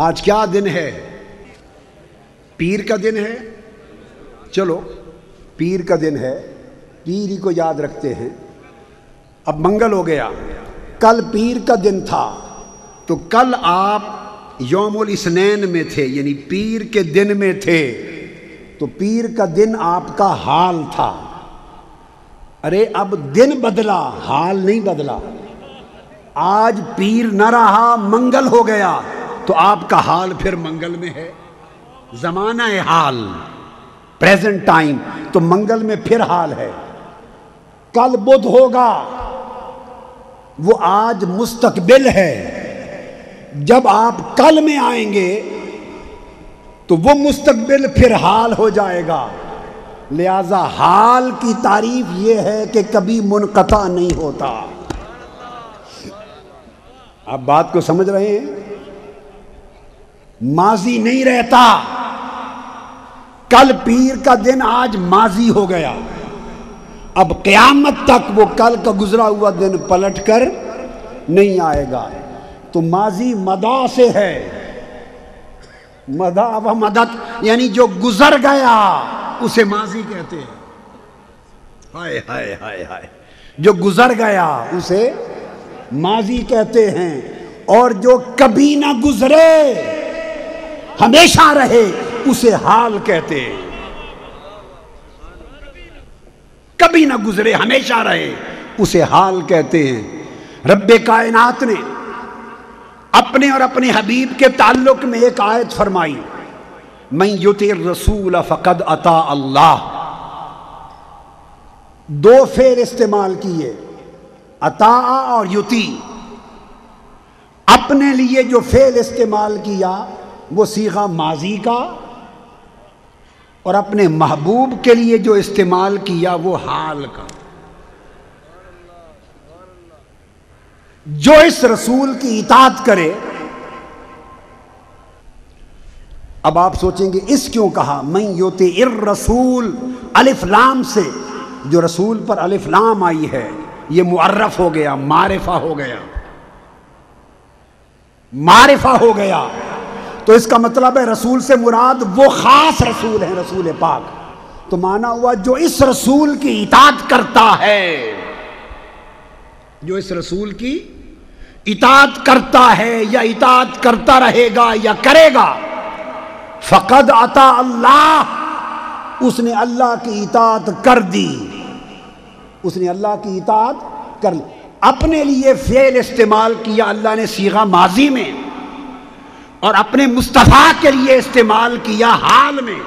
آج کیا دن ہے؟ پیر کا دن ہے. چلو پیر کا دن ہے، پیر ہی کو یاد رکھتے ہیں. اب منگل ہو گیا، کل پیر کا دن تھا تو کل آپ یوم الاثنین میں تھے، یعنی پیر کے دن میں تھے، تو پیر کا دن آپ کا حال تھا. ارے اب دن بدلا، حال نہیں بدلا. آج پیر نہ رہا، منگل ہو گیا تو آپ کا حال پھر منگل میں ہے. زمانہ ہے حال، پریزنٹ ٹائم، تو منگل میں پھر حال ہے. کل بدھ ہوگا، وہ آج مستقبل ہے. جب آپ کل میں آئیں گے تو وہ مستقبل پھر حال ہو جائے گا. لہذا حال کی تعریف یہ ہے کہ کبھی منقطع نہیں ہوتا. آپ بات کو سمجھ رہے ہیں؟ ماضی نہیں رہتا. کل پیر کا دن آج ماضی ہو گیا. اب قیامت تک وہ کل کا گزرا ہوا دن پلٹ کر نہیں آئے گا. تو ماضی مدا سے ہے. مدا و مدد یعنی جو گزر گیا اسے ماضی کہتے ہیں. ہائے ہائے ہائے ہائے، جو گزر گیا اسے ماضی کہتے ہیں. اور جو کبھی نہ گزرے، ہمیشہ رہے، اسے حال کہتے ہیں. کبھی نہ گزرے، ہمیشہ رہے، اسے حال کہتے ہیں. رب کائنات نے اپنے اور اپنے حبیب کے تعلق میں ایک آیت فرمائی، من یطع الرسول فقد اطاع اللہ. 2 فعل استعمال کیے، اطاع اور یطیع. اپنے لیے جو فعل استعمال کیا وہ صیغہ ماضی کا، اور اپنے محبوب کے لیے جو استعمال کیا وہ حال کا. جو اس رسول کی اطاعت کرے. اب آپ سوچیں گے اس کیوں کہا من یطع الرسول؟ الف لام سے جو رسول پر الف لام آئی ہے یہ معرف ہو گیا، معرفہ ہو گیا، معرفہ ہو گیا. تو اس کا مطلب ہے رسول سے مراد وہ خاص رسول ہے، رسول پاک. تو مانا ہوا جو اس رسول کی اطاعت کرتا ہے، جو اس رسول کی اطاعت کرتا ہے یا اطاعت کرتا رہے گا یا کرے گا، فقد اطاع اللہ، اس نے اللہ کی اطاعت کر دی. اس نے اللہ کی اطاعت کر لی. اپنے لیے فعل استعمال کیا اللہ نے صیغہ ماضی میں، اور اپنے مصطفیٰ کے لیے استعمال کیا حال میں.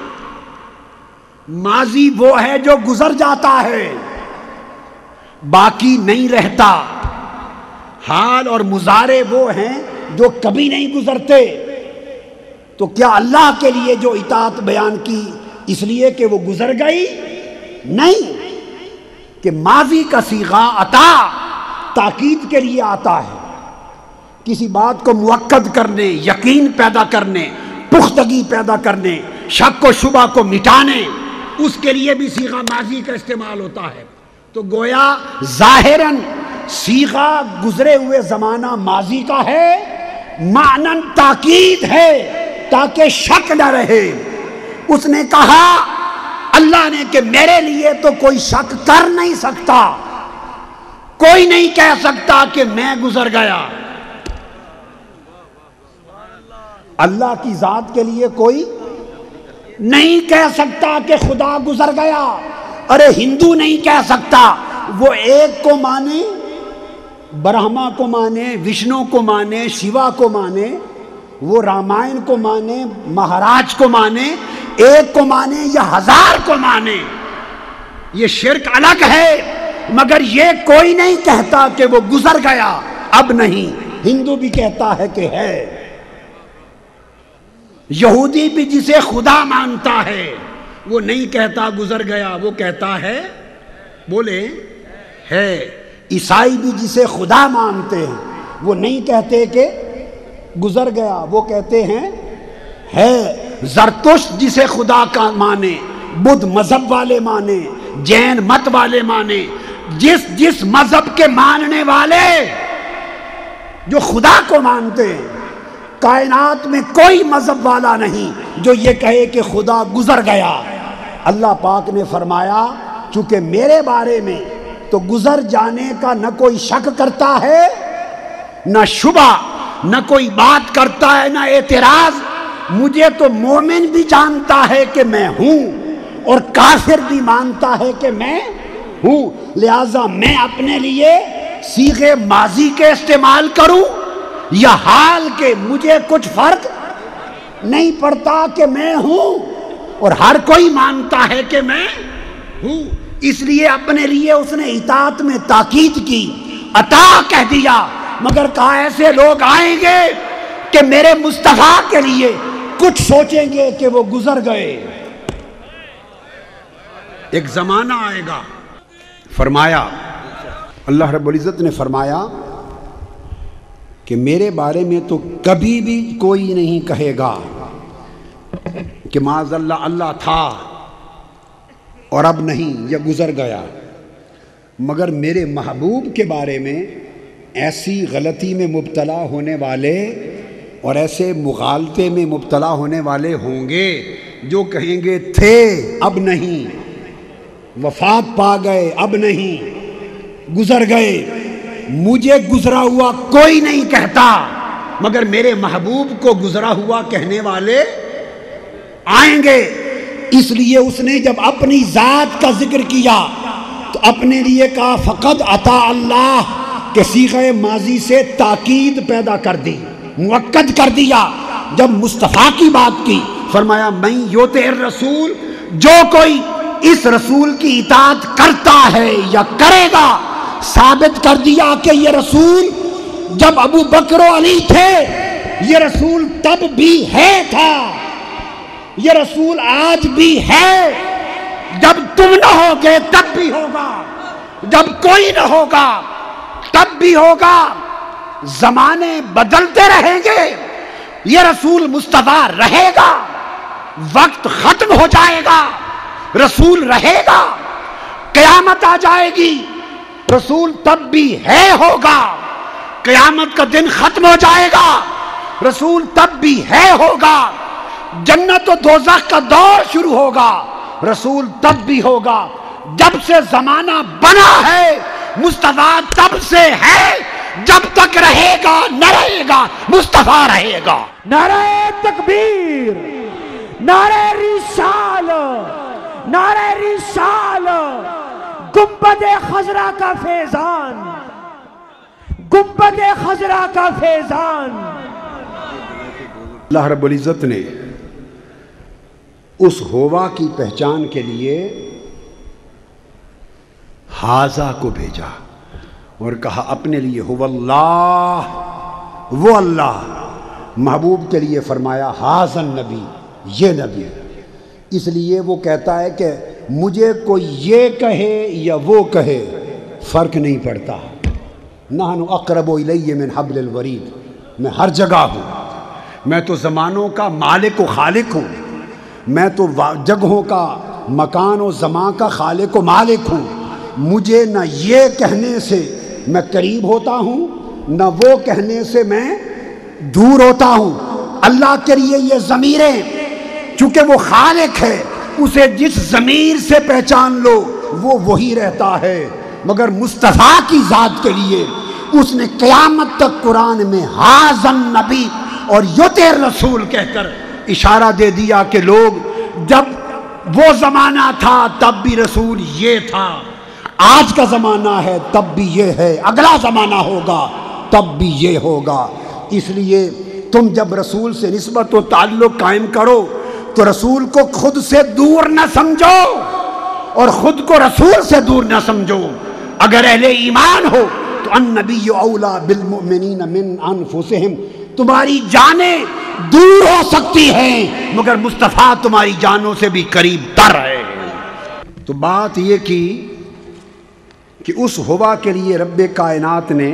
ماضی وہ ہے جو گزر جاتا ہے، باقی نہیں رہتا. حال اور مضارع وہ ہیں جو کبھی نہیں گزرتے. تو کیا اللہ کے لیے جو اطاعت بیان کی اس لیے کہ وہ گزر گئی؟ نہیں، کہ ماضی کا صیغہ اطاع تاکید کے لیے آتا ہے، کسی بات کو مؤکد کرنے، یقین پیدا کرنے، پختگی پیدا کرنے، شک و شبہ کو مٹانے، اس کے لیے بھی صیغہ ماضی کا استعمال ہوتا ہے. تو گویا ظاہراً صیغہ گزرے ہوئے زمانہ ماضی کا ہے، معنن تاکید ہے تاکہ شک نہ رہے. اس نے کہا اللہ نے کہ میرے لیے تو کوئی شک کر نہیں سکتا، کوئی نہیں کہہ سکتا کہ میں گزر گیا. اللہ کی ذات کے لیے کوئی نہیں کہہ سکتا کہ خدا گزر گیا. ارے ہندو نہیں کہہ سکتا وہ ایک کو مانے، برہما کو مانے، وشنو کو مانے، شیوا کو مانے، وہ رامائن کو مانے، مہاراج کو مانے، ایک کو مانے یا ہزار کو مانے، یہ شرک الگ ہے، مگر یہ کوئی نہیں کہتا کہ وہ گزر گیا اب نہیں۔ ہندو بھی کہتا ہے کہ ہے، یہودی بھی جسے خدا مانتا ہے وہ نہیں کہتا گزر گیا، وہ کہتا ہے، بولے، ہے۔ عیسائی بھی جسے خدا مانتے ہیں وہ نہیں کہتے کہ گزر گیا، وہ کہتے ہیں ہے۔ زرتشت جسے خدا کا مانے، بدھ مذہب والے مانے، جین مت والے مانے، جس مذہب کے ماننے والے جو خدا کو مانتے ہیں، کائنات میں کوئی مذہب والا نہیں جو یہ کہے کہ خدا گزر گیا۔ اللہ پاک نے فرمایا چونکہ میرے بارے میں تو گزر جانے کا نہ کوئی شک کرتا ہے، نہ شبہ، نہ کوئی بات کرتا ہے، نہ اعتراض۔ مجھے تو مومن بھی جانتا ہے کہ میں ہوں اور کافر بھی مانتا ہے کہ میں ہوں، لہذا میں اپنے لیے صیغے ماضی کے استعمال کروں یا حال کے، مجھے کچھ فرق نہیں پڑتا کہ میں ہوں، اور ہر کوئی مانتا ہے کہ میں ہوں۔ اس لیے اپنے لیے اس نے اطاعت میں تاکید کی، عطا کہہ دیا، مگر کہا ایسے لوگ آئیں گے کہ میرے مصطفیٰ کے لیے کچھ سوچیں گے کہ وہ گزر گئے۔ ایک زمانہ آئے گا، فرمایا اللہ رب العزت نے فرمایا کہ میرے بارے میں تو کبھی بھی کوئی نہیں کہے گا کہ معاذ اللہ اللہ تھا اور اب نہیں یا گزر گیا، مگر میرے محبوب کے بارے میں ایسی غلطی میں مبتلا ہونے والے اور ایسے مغالطے میں مبتلا ہونے والے ہوں گے جو کہیں گے تھے اب نہیں، وفات پا گئے اب نہیں، گزر گئے۔ مجھے گزرا ہوا کوئی نہیں کہتا، مگر میرے محبوب کو گزرا ہوا کہنے والے آئیں گے۔ اس لیے اس نے جب اپنی ذات کا ذکر کیا تو اپنے لیے کہا فقد عطا اللہ کہ صیغہ ماضی سے تاکید پیدا کر دی، مؤکد کر دیا۔ جب مصطفیٰ کی بات کی فرمایا من یطع الرسول، جو کوئی اس رسول کی اطاعت کرتا ہے یا کرے گا، ثابت کر دیا کہ یہ رسول جب ابو بکر و علی تھے یہ رسول تب بھی ہے تھا، یہ رسول آج بھی ہے، جب تم نہ ہوگے تب بھی ہوگا، جب کوئی نہ ہوگا تب بھی ہوگا۔ زمانے بدلتے رہیں گے، یہ رسول مصطفیٰ رہے گا، وقت ختم ہو جائے گا، رسول رہے گا، قیامت آ جائے گی، رسول تب بھی ہے ہوگا، قیامت کا دن ختم ہو جائے گا، رسول تب بھی ہے ہوگا، جنت و دوزخ کا دور شروع ہوگا، رسول تب بھی ہوگا۔ جب سے زمانہ بنا ہے مصطفیٰ تب سے ہے، جب تک رہے گا نہ رہے گا مصطفیٰ رہے گا۔ نعرہ تکبیر، نعرہ رسال، نعرہ رسال، گنبد خضرا کا فیضان، گنبد خضرا کا فیضان۔ اللہ رب العزت نے اس ہوا کی پہچان کے لیے حاضہ کو بھیجا اور کہا اپنے لیے هو اللہ، وہ اللہ، محبوب کے لیے فرمایا حاضر نبی، یہ نبی۔ اس لیے وہ کہتا ہے کہ مجھے کوئی یہ کہے یا وہ کہے فرق نہیں پڑتا، نحن اقرب الیہ من حبل الورید، میں ہر جگہ ہوں، میں تو زمانوں کا مالک و خالق ہوں، میں تو جگہوں کا، مکان و زمان کا خالق و مالک ہوں۔ مجھے نہ یہ کہنے سے میں قریب ہوتا ہوں، نہ وہ کہنے سے میں دور ہوتا ہوں۔ اللہ کے لیے یہ ضمیریں، چونکہ وہ خالق ہے، اسے جس ضمیر سے پہچان لو وہ وہی رہتا ہے، مگر مصطفیٰ کی ذات کے لیے اس نے قیامت تک قرآن میں حاضر نبی اور یطع رسول کہہ کر اشارہ دے دیا کہ لوگ جب وہ زمانہ تھا تب بھی رسول یہ تھا، آج کا زمانہ ہے تب بھی یہ ہے، اگلا زمانہ ہوگا تب بھی یہ ہوگا۔ اس لیے تم جب رسول سے نسبت و تعلق قائم کرو تو رسول کو خود سے دور نہ سمجھو اور خود کو رسول سے دور نہ سمجھو۔ اگر اہل ایمان ہو تو النبی اولا بالمؤمنین من انفسہم، تمہاری جانیں دور ہو سکتی ہیں مگر مصطفیٰ تمہاری جانوں سے بھی قریب تر ہے۔ تو بات یہ کی کہ اس ہوا کے لیے رب کائنات نے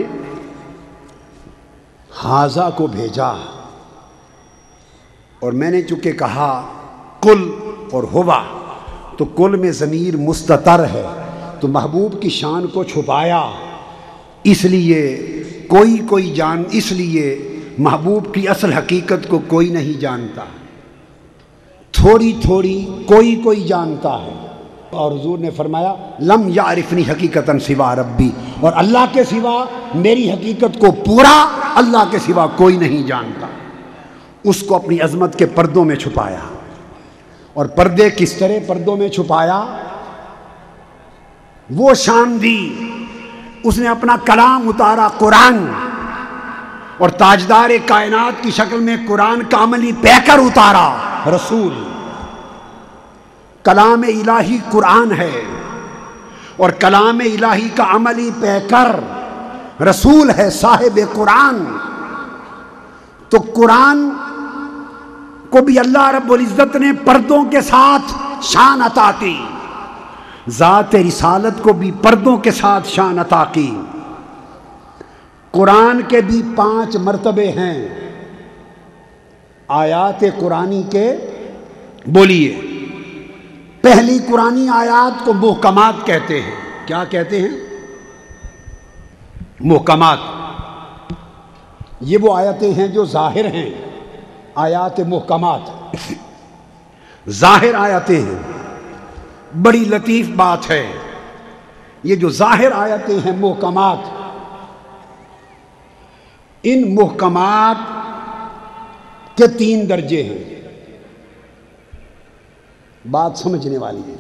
حاضہ کو بھیجا، اور میں نے چونکہ کہا کل اور ہوا تو کل میں ضمیر مستتر ہے، تو محبوب کی شان کو چھپایا، اس لیے اس لیے محبوب کی اصل حقیقت کو کوئی نہیں جانتا، تھوڑی تھوڑی کوئی جانتا ہے۔ اور حضور نے فرمایا لم یعرفنی حقیقتاً سوا ربی، اور اللہ کے سوا میری حقیقت کو پورا اللہ کے سوا کوئی نہیں جانتا۔ اس کو اپنی عظمت کے پردوں میں چھپایا، اور پردے کس طرح پردوں میں چھپایا؟ وہ شان دی، اس نے اپنا کلام اتارا قرآن، اور تاجدار کائنات کی شکل میں قرآن کا عملی پیکر اتارا رسول۔ کلام الہی قرآن ہے اور کلام الہی کا عملی پیکر رسول ہے، صاحب قرآن۔ تو قرآن کو بھی اللہ رب العزت نے پردوں کے ساتھ شان عطا کی، ذات رسالت کو بھی پردوں کے ساتھ شان عطا کی۔ قرآن کے بھی 5 مرتبے ہیں، آیات قرآنی کے، بولیے۔ پہلی قرآنی آیات کو محکمات کہتے ہیں۔ کیا کہتے ہیں؟ محکمات۔ یہ وہ آیتیں ہیں جو ظاہر ہیں، آیات محکمات ظاہر آیتیں ہیں۔ بڑی لطیف بات ہے، یہ جو ظاہر آیتیں ہیں محکمات، ان محکمات کے 3 درجے ہیں، بات سمجھنے والی ہے۔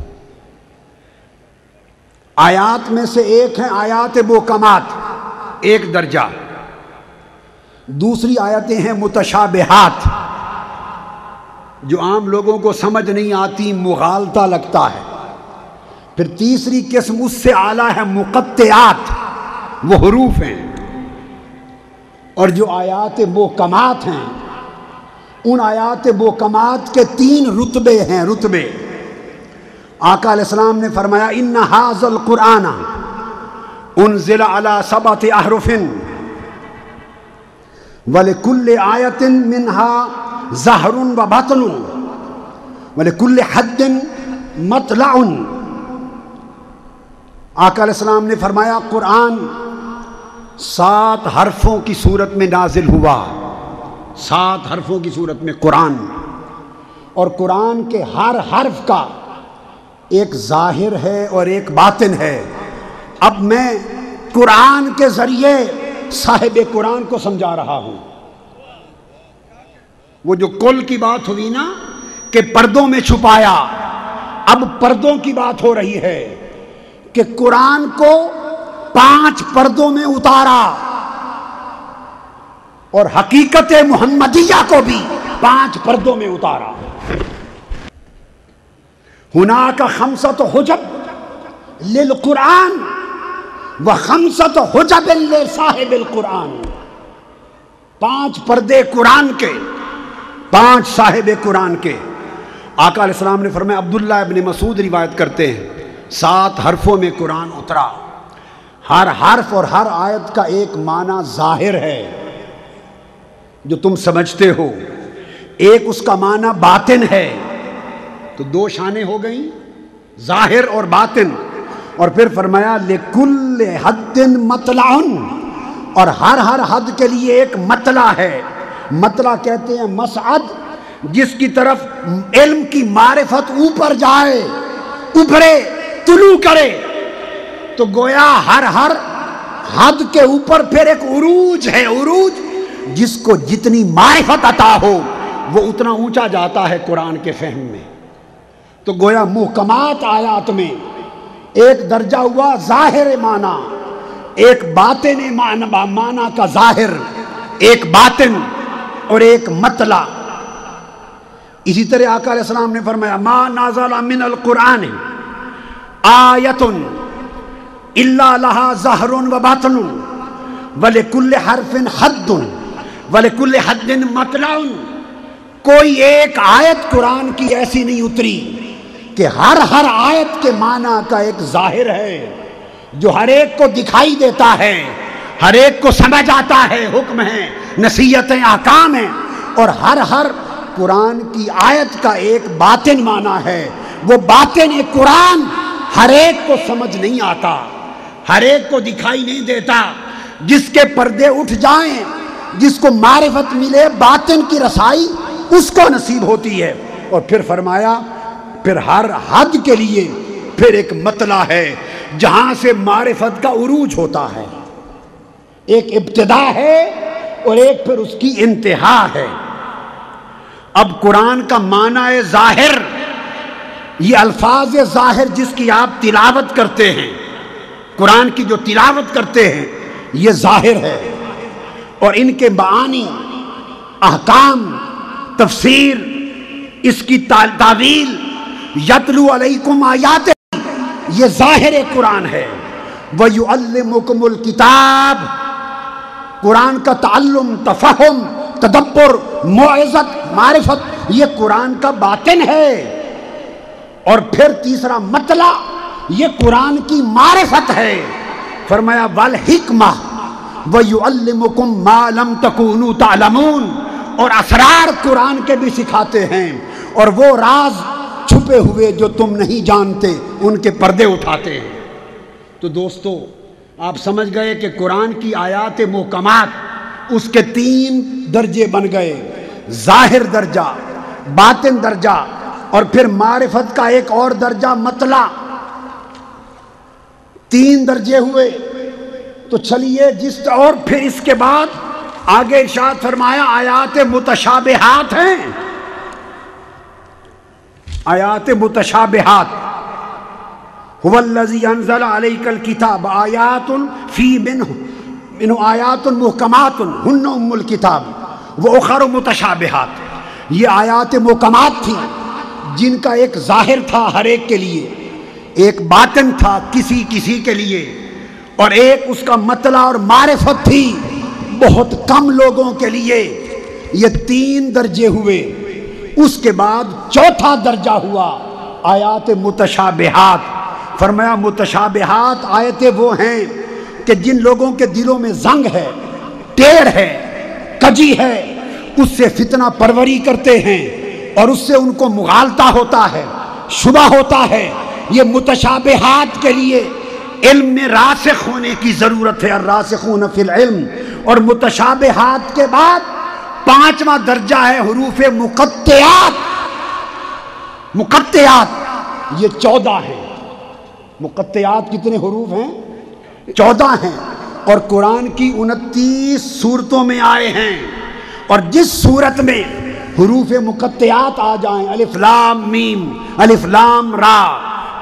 آیات میں سے ایک ہیں آیات محکمات، ایک درجہ۔ دوسری آیتیں ہیں متشابہات، جو عام لوگوں کو سمجھ نہیں آتی، مغالطہ لگتا ہے۔ پھر تیسری قسم اس سے اعلیٰ ہے مقطعات، وہ حروف ہیں۔ اور جو آیات محکمات ہیں، ان آیات محکمات کے 3 رتبے ہیں، رتبے۔ آقا علیہ السلام نے فرمایا ان ھذا القرآن انزل علی 7 احرف ولکل آیۃ منها ظہر و بطن ولکل حد مطلع۔ آقا علیہ السلام نے فرمایا قرآن 7 حرفوں کی صورت میں نازل ہوا، 7 حرفوں کی صورت میں قرآن، اور قرآن کے ہر حرف کا ایک ظاہر ہے اور ایک باطن ہے۔ اب میں قرآن کے ذریعے صاحب قرآن کو سمجھا رہا ہوں۔ وہ جو کل کی بات ہوئی نا کہ پردوں میں چھپایا، اب پردوں کی بات ہو رہی ہے کہ قرآن کو 5 پردوں میں اتارا، اور حقیقت محمدیہ کو بھی 5 پردوں میں اتارا۔ ہناک 5 حجب للقرآن و 5 حجب لصاحب القرآن۔ 5 پردے قرآن کے، 5 صاحب قرآن کے۔ آقا علیہ السلام نے فرمایا، عبداللہ ابن مسعود روایت کرتے ہیں، 7 حرفوں میں قرآن اترا۔ ہر حرف اور ہر آیت کا ایک معنی ظاہر ہے جو تم سمجھتے ہو، ایک اس کا معنی باطن ہے۔ تو 2 شانیں ہو گئیں، ظاہر اور باطن۔ اور پھر فرمایا لکل حد مطلع، اور ہر حد کے لیے ایک مطلع ہے۔ مطلع کہتے ہیں مسعد، جس کی طرف علم کی معرفت اوپر جائے، ابھرے، طلوع کرے۔ تو گویا ہر حد کے اوپر پھر ایک عروج ہے، عروج جس کو جتنی معرفت عطا ہو وہ اتنا اونچا جاتا ہے قرآن کے فہم میں۔ تو گویا محکمات آیات میں ایک درجہ ہوا ظاہر معنی، ایک باطن معنی کا ظاہر، ایک باطن اور ایک مطلع۔ اسی طرح آقا علیہ السلام نے فرمایا ما نازل من القرآن آیت الا لها ظہر و باطن ولکل حرف حد ولکل حد مطلع۔ کوئی ایک آیت قرآن کی ایسی نہیں اتری کہ ہر آیت کے معنی کا ایک ظاہر ہے جو ہر ایک کو دکھائی دیتا ہے، ہر ایک کو سمجھ آتا ہے، حکم ہے، نصیحتیں، احکام ہیں، اور ہر قرآن کی آیت کا ایک باطن معنی ہے۔ وہ باطن قرآن ہر ایک کو سمجھ نہیں آتا، ہر ایک کو دکھائی نہیں دیتا۔ جس کے پردے اٹھ جائیں، جس کو معرفت ملے باطن کی رسائی، اس کو نصیب ہوتی ہے۔ اور پھر فرمایا پھر ہر حد کے لیے پھر ایک مطلع ہے جہاں سے معرفت کا عروج ہوتا ہے، ایک ابتدا ہے اور ایک پھر اس کی انتہا ہے۔ اب قرآن کا معنی ظاہر، یہ الفاظ ظاہر جس کی آپ تلاوت کرتے ہیں، قرآن کی جو تلاوت کرتے ہیں، یہ ظاہر ہے، اور ان کے معانی، احکام، تفسیر، اس کی تعویل، یتلو علیکم آیات، یہ ظاہر قرآن ہے۔ وَيُعَلِّمُكُمُ الْكِتَابَ، قرآن کا تعلم، تفہم، تدبر، موعظت، معرفت، یہ قرآن کا باطن ہے۔ اور پھر تیسرا مطلع، یہ قرآن کی معرفت ہے۔ فرمایا وَالْحِکمہ وَيُعَلِّمُكُم مَّا لَمْ تَكُونُوا تَعْلَمُونَ، اور اسرار قرآن کے بھی سکھاتے ہیں، اور وہ راز چھپے ہوئے جو تم نہیں جانتے ان کے پردے اٹھاتے ہیں۔ تو دوستو آپ سمجھ گئے کہ قرآن کی آیات محکمات، اس کے 3 درجے بن گئے، ظاہر درجہ، باطن درجہ، اور پھر معرفت کا ایک اور درجہ مطلع، 3 درجے ہوئے۔ تو چلیے اور پھر اس کے بعد آگے ارشاد فرمایا آیات متشابہات ہیں، آیات متشابہات۔ هو الذی انزل علیک الکتاب آیات فی منہ آیات محکمات ہن ام الکتاب واخر متشابہات۔ یہ آیات محکمات تھیں جن کا ایک ظاہر تھا ہر ایک کے لیے، ایک باطن تھا کسی کے لیے، اور ایک اس کا مطلع اور معرفت تھی بہت کم لوگوں کے لیے۔ یہ 3 درجے ہوئے۔ اس کے بعد چوتھا درجہ ہوا آیات متشابہات۔ فرمایا متشابہات آیتیں وہ ہیں کہ جن لوگوں کے دلوں میں زنگ ہے، ٹیڑھ ہے، کجی ہے، اس سے فتنہ پروری کرتے ہیں اور اس سے ان کو مغالطہ ہوتا ہے، شبہ ہوتا ہے۔ یہ متشابہات کے لیے علم میں راسخ ہونے کی ضرورت ہے، الراسخون فی العلم۔ اور متشابہات کے بعد 5واں درجہ ہے حروف مقطعات۔ مقطعات یہ 14 ہیں۔ مقطعات کتنے حروف ہیں؟ 14 ہیں، اور قرآن کی 29 سورتوں میں آئے ہیں، اور جس سورت میں حروف مقطعات آ جائیں، الف لام میم، الف لام را،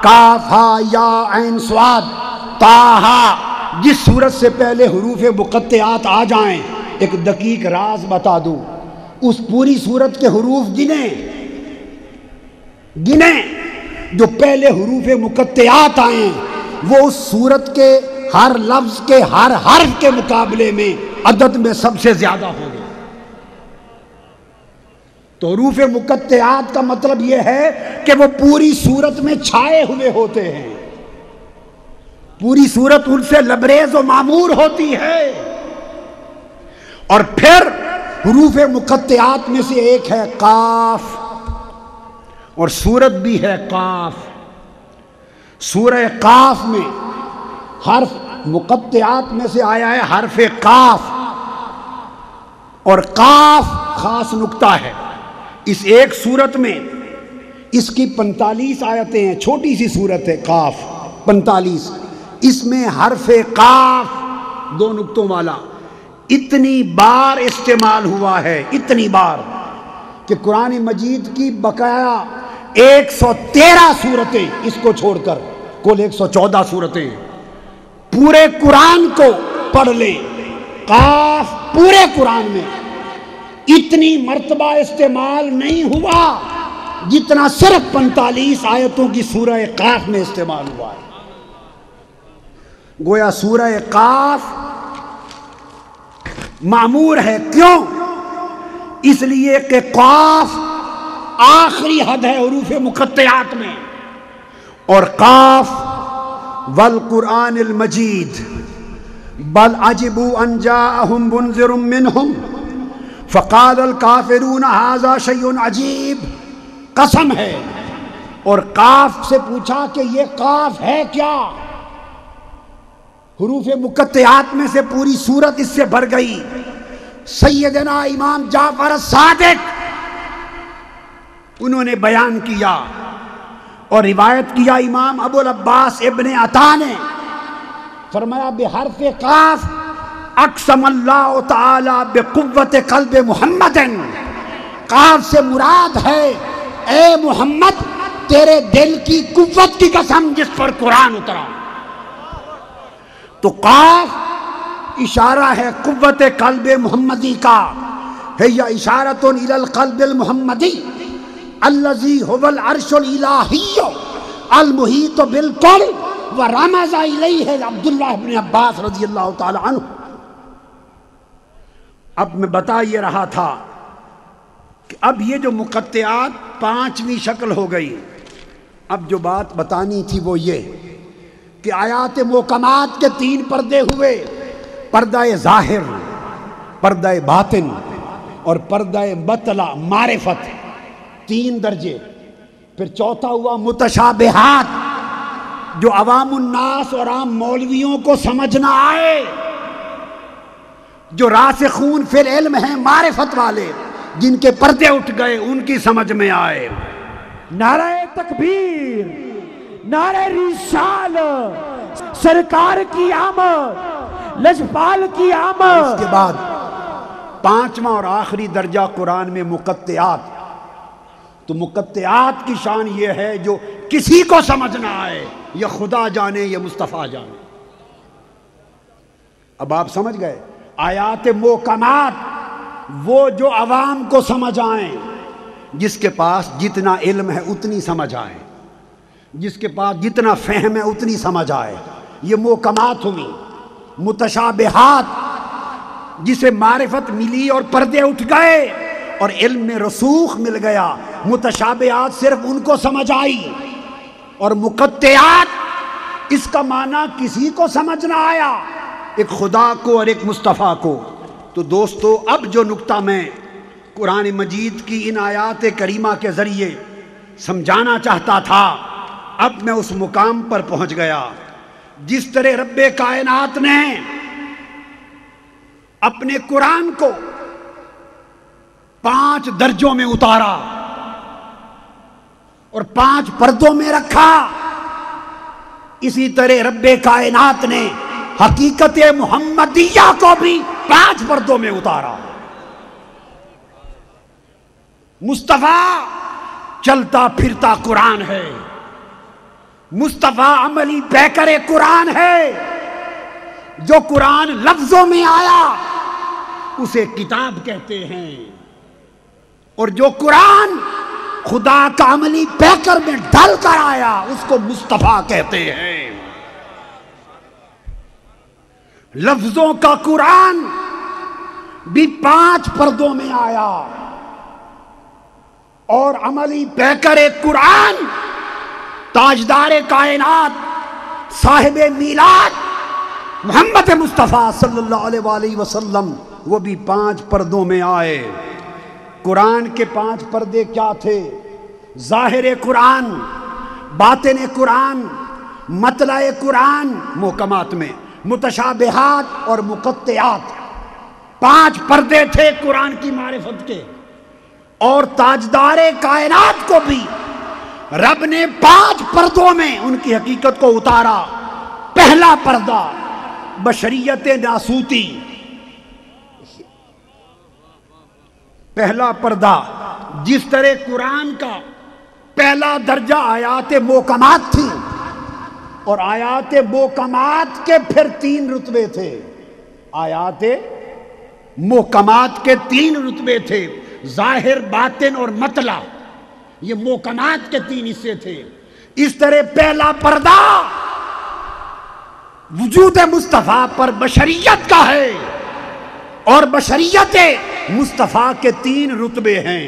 کاف ہا یا عین صاد، طٰہٰ، جس سورت سے پہلے حروف مقطعات آ جائیں، ایک دقیق راز بتا دوں، اس پوری سورت کے حروف گنیں جو پہلے حروف مقطعات آئیں، وہ اس سورت کے ہر لفظ کے ہر حرف کے مقابلے میں عدد میں سب سے زیادہ ہوں گے۔ تو حروف مقطعات کا مطلب یہ ہے کہ وہ پوری سورت میں چھائے ہوئے ہوتے ہیں، پوری سورت ان سے لبریز و معمور ہوتی ہے۔ اور پھر حروف مقطعات میں سے ایک ہے قاف، اور سورت بھی ہے قاف۔ سورہ قاف میں حرف مقطعات میں سے آیا ہے حرف قاف، اور قاف خاص نقطہ ہے۔ اس ایک سورت میں اس کی 45 آیتیں ہیں، چھوٹی سی سورت ہے قاف، 45۔ اس میں حرف قاف 2 نقطوں والا اتنی بار استعمال ہوا ہے، اتنی بار، کہ قرآن مجید کی بقایا 113 سورتیں اس کو چھوڑ کر کل 114 صورتیں، پورے قرآن کو پڑھ لیں، قاف پورے قرآن میں اتنی مرتبہ استعمال نہیں ہوا جتنا صرف 45 آیتوں کی سورہ قاف میں استعمال ہوا ہے۔ گویا سورہ قاف معمور ہے، کیوں؟ اس لیے کہ قاف آخری حد ہے حروف مقطعات میں، اور قاف والقرآن المجید بل عجبوا ان جاءهم منذر منهم فقال الکافرون ھذا شیء عجیب، قسم ہے۔ اور قاف سے پوچھا کہ یہ قاف ہے کیا؟ حروف مقطعات میں سے پوری سورت اس سے بھر گئی۔ سیدنا امام جعفر الصادق انہوں نے بیان کیا اور روایت کیا امام ابو العباس ابن عطا نے، فرمایا بحرف قاف اقسم اللہ تعالی بقوت قلب محمد، قاف سے مراد ہے اے محمد تیرے دل کی قوت کی قسم جس پر قرآن اترا۔ تو قاف اشارہ ہے قوت قلب محمدی کا، ہے یا اشارۃ الی القلب المحمدی الذی هو العرش الالہی المحیط بالکل، ورمز الیہ عبداللہ بن عباس رضی اللہ تعالی عنہ۔ اب میں بتا یہ رہا تھا کہ اب یہ جو مقطعات 5ویں شکل ہو گئی، اب جو بات بتانی تھی وہ یہ کہ آیات محکمات کے 3 پردے ہوئے، پردہ ظاہر، پردہ باطن اور پردہ مطلع معرفت، 3 درجے۔ پھر چوتھا ہوا متشابہات، جو عوام الناس اور عام مولویوں کو سمجھ نہ آئے، جو راسخون فی العلم ہیں معرفت والے، جن کے پردے اٹھ گئے ان کی سمجھ میں آئے۔ نعرہ تکبیر، نعرہ رسالت، سرکار کی آمد، لجپال کی آمد۔ اس کے بعد 5واں اور آخری درجہ قرآن میں مقطعات۔ تو مقطعات کی شان یہ ہے جو کسی کو سمجھ نہ آئے، یا خدا جانے یا مصطفیٰ جانے۔ اب آپ سمجھ گئے، آیات محکمات وہ جو عوام کو سمجھ آئیں، جس کے پاس جتنا علم ہے اتنی سمجھ آئے، جس کے پاس جتنا فہم ہے اتنی سمجھ آئے، یہ محکمات ہوئی۔ متشابہات، جسے معرفت ملی اور پردے اٹھ گئے اور علم میں رسوخ مل گیا، متشابہات صرف ان کو سمجھ آئی۔ اور مقطعات، اس کا معنی کسی کو سمجھ نہ آیا، ایک خدا کو اور ایک مصطفیٰ کو۔ تو دوستو، اب جو نقطہ میں قرآن مجید کی ان آیات کریمہ کے ذریعے سمجھانا چاہتا تھا، اب میں اس مقام پر پہنچ گیا۔ جس طرح رب کائنات نے اپنے قرآن کو 5 درجوں میں اتارا اور 5 پردوں میں رکھا، اسی طرح رب کائنات نے حقیقت محمدیہ کو بھی 5 پردوں میں اتارا۔ مصطفیٰ چلتا پھرتا قرآن ہے، مصطفیٰ عملی پیکر قرآن ہے۔ جو قرآن لفظوں میں آیا اسے کتاب کہتے ہیں، اور جو قرآن خدا کا عملی پیکر میں ڈھل کر آیا اس کو مصطفیٰ کہتے ہیں۔ لفظوں کا قرآن بھی 5 پردوں میں آیا، اور عملی پیکر قرآن تاجدار کائنات صاحب میلاد محمد مصطفیٰ صلی اللہ علیہ وآلہ وسلم، وہ بھی 5 پردوں میں آئے۔ قرآن کے 5 پردے کیا تھے؟ ظاہر قرآن، باطن قرآن، مطلع قرآن محکمات میں، متشابہات اور مقطعات۔ 5 پردے تھے قرآن کی معرفت کے، اور تاجدار کائنات کو بھی رب نے 5 پردوں میں ان کی حقیقت کو اتارا۔ پہلا پردہ بشریت ناسوتی، پہلا پردہ جس طرح قرآن کا پہلا درجہ آیات محکمات تھی، اور آیات محکمات کے پھر 3 رتبے تھے. آیات محکمات کے 3 رتبے تھے، ظاہر، باطن اور مطلع. یہ محکمات کے 3 حصے تھے. اس طرح پہلا پردہ وجود مصطفیٰ پر بشریت کا ہے، اور بشریت مصطفیٰ کے 3 رتبے ہیں.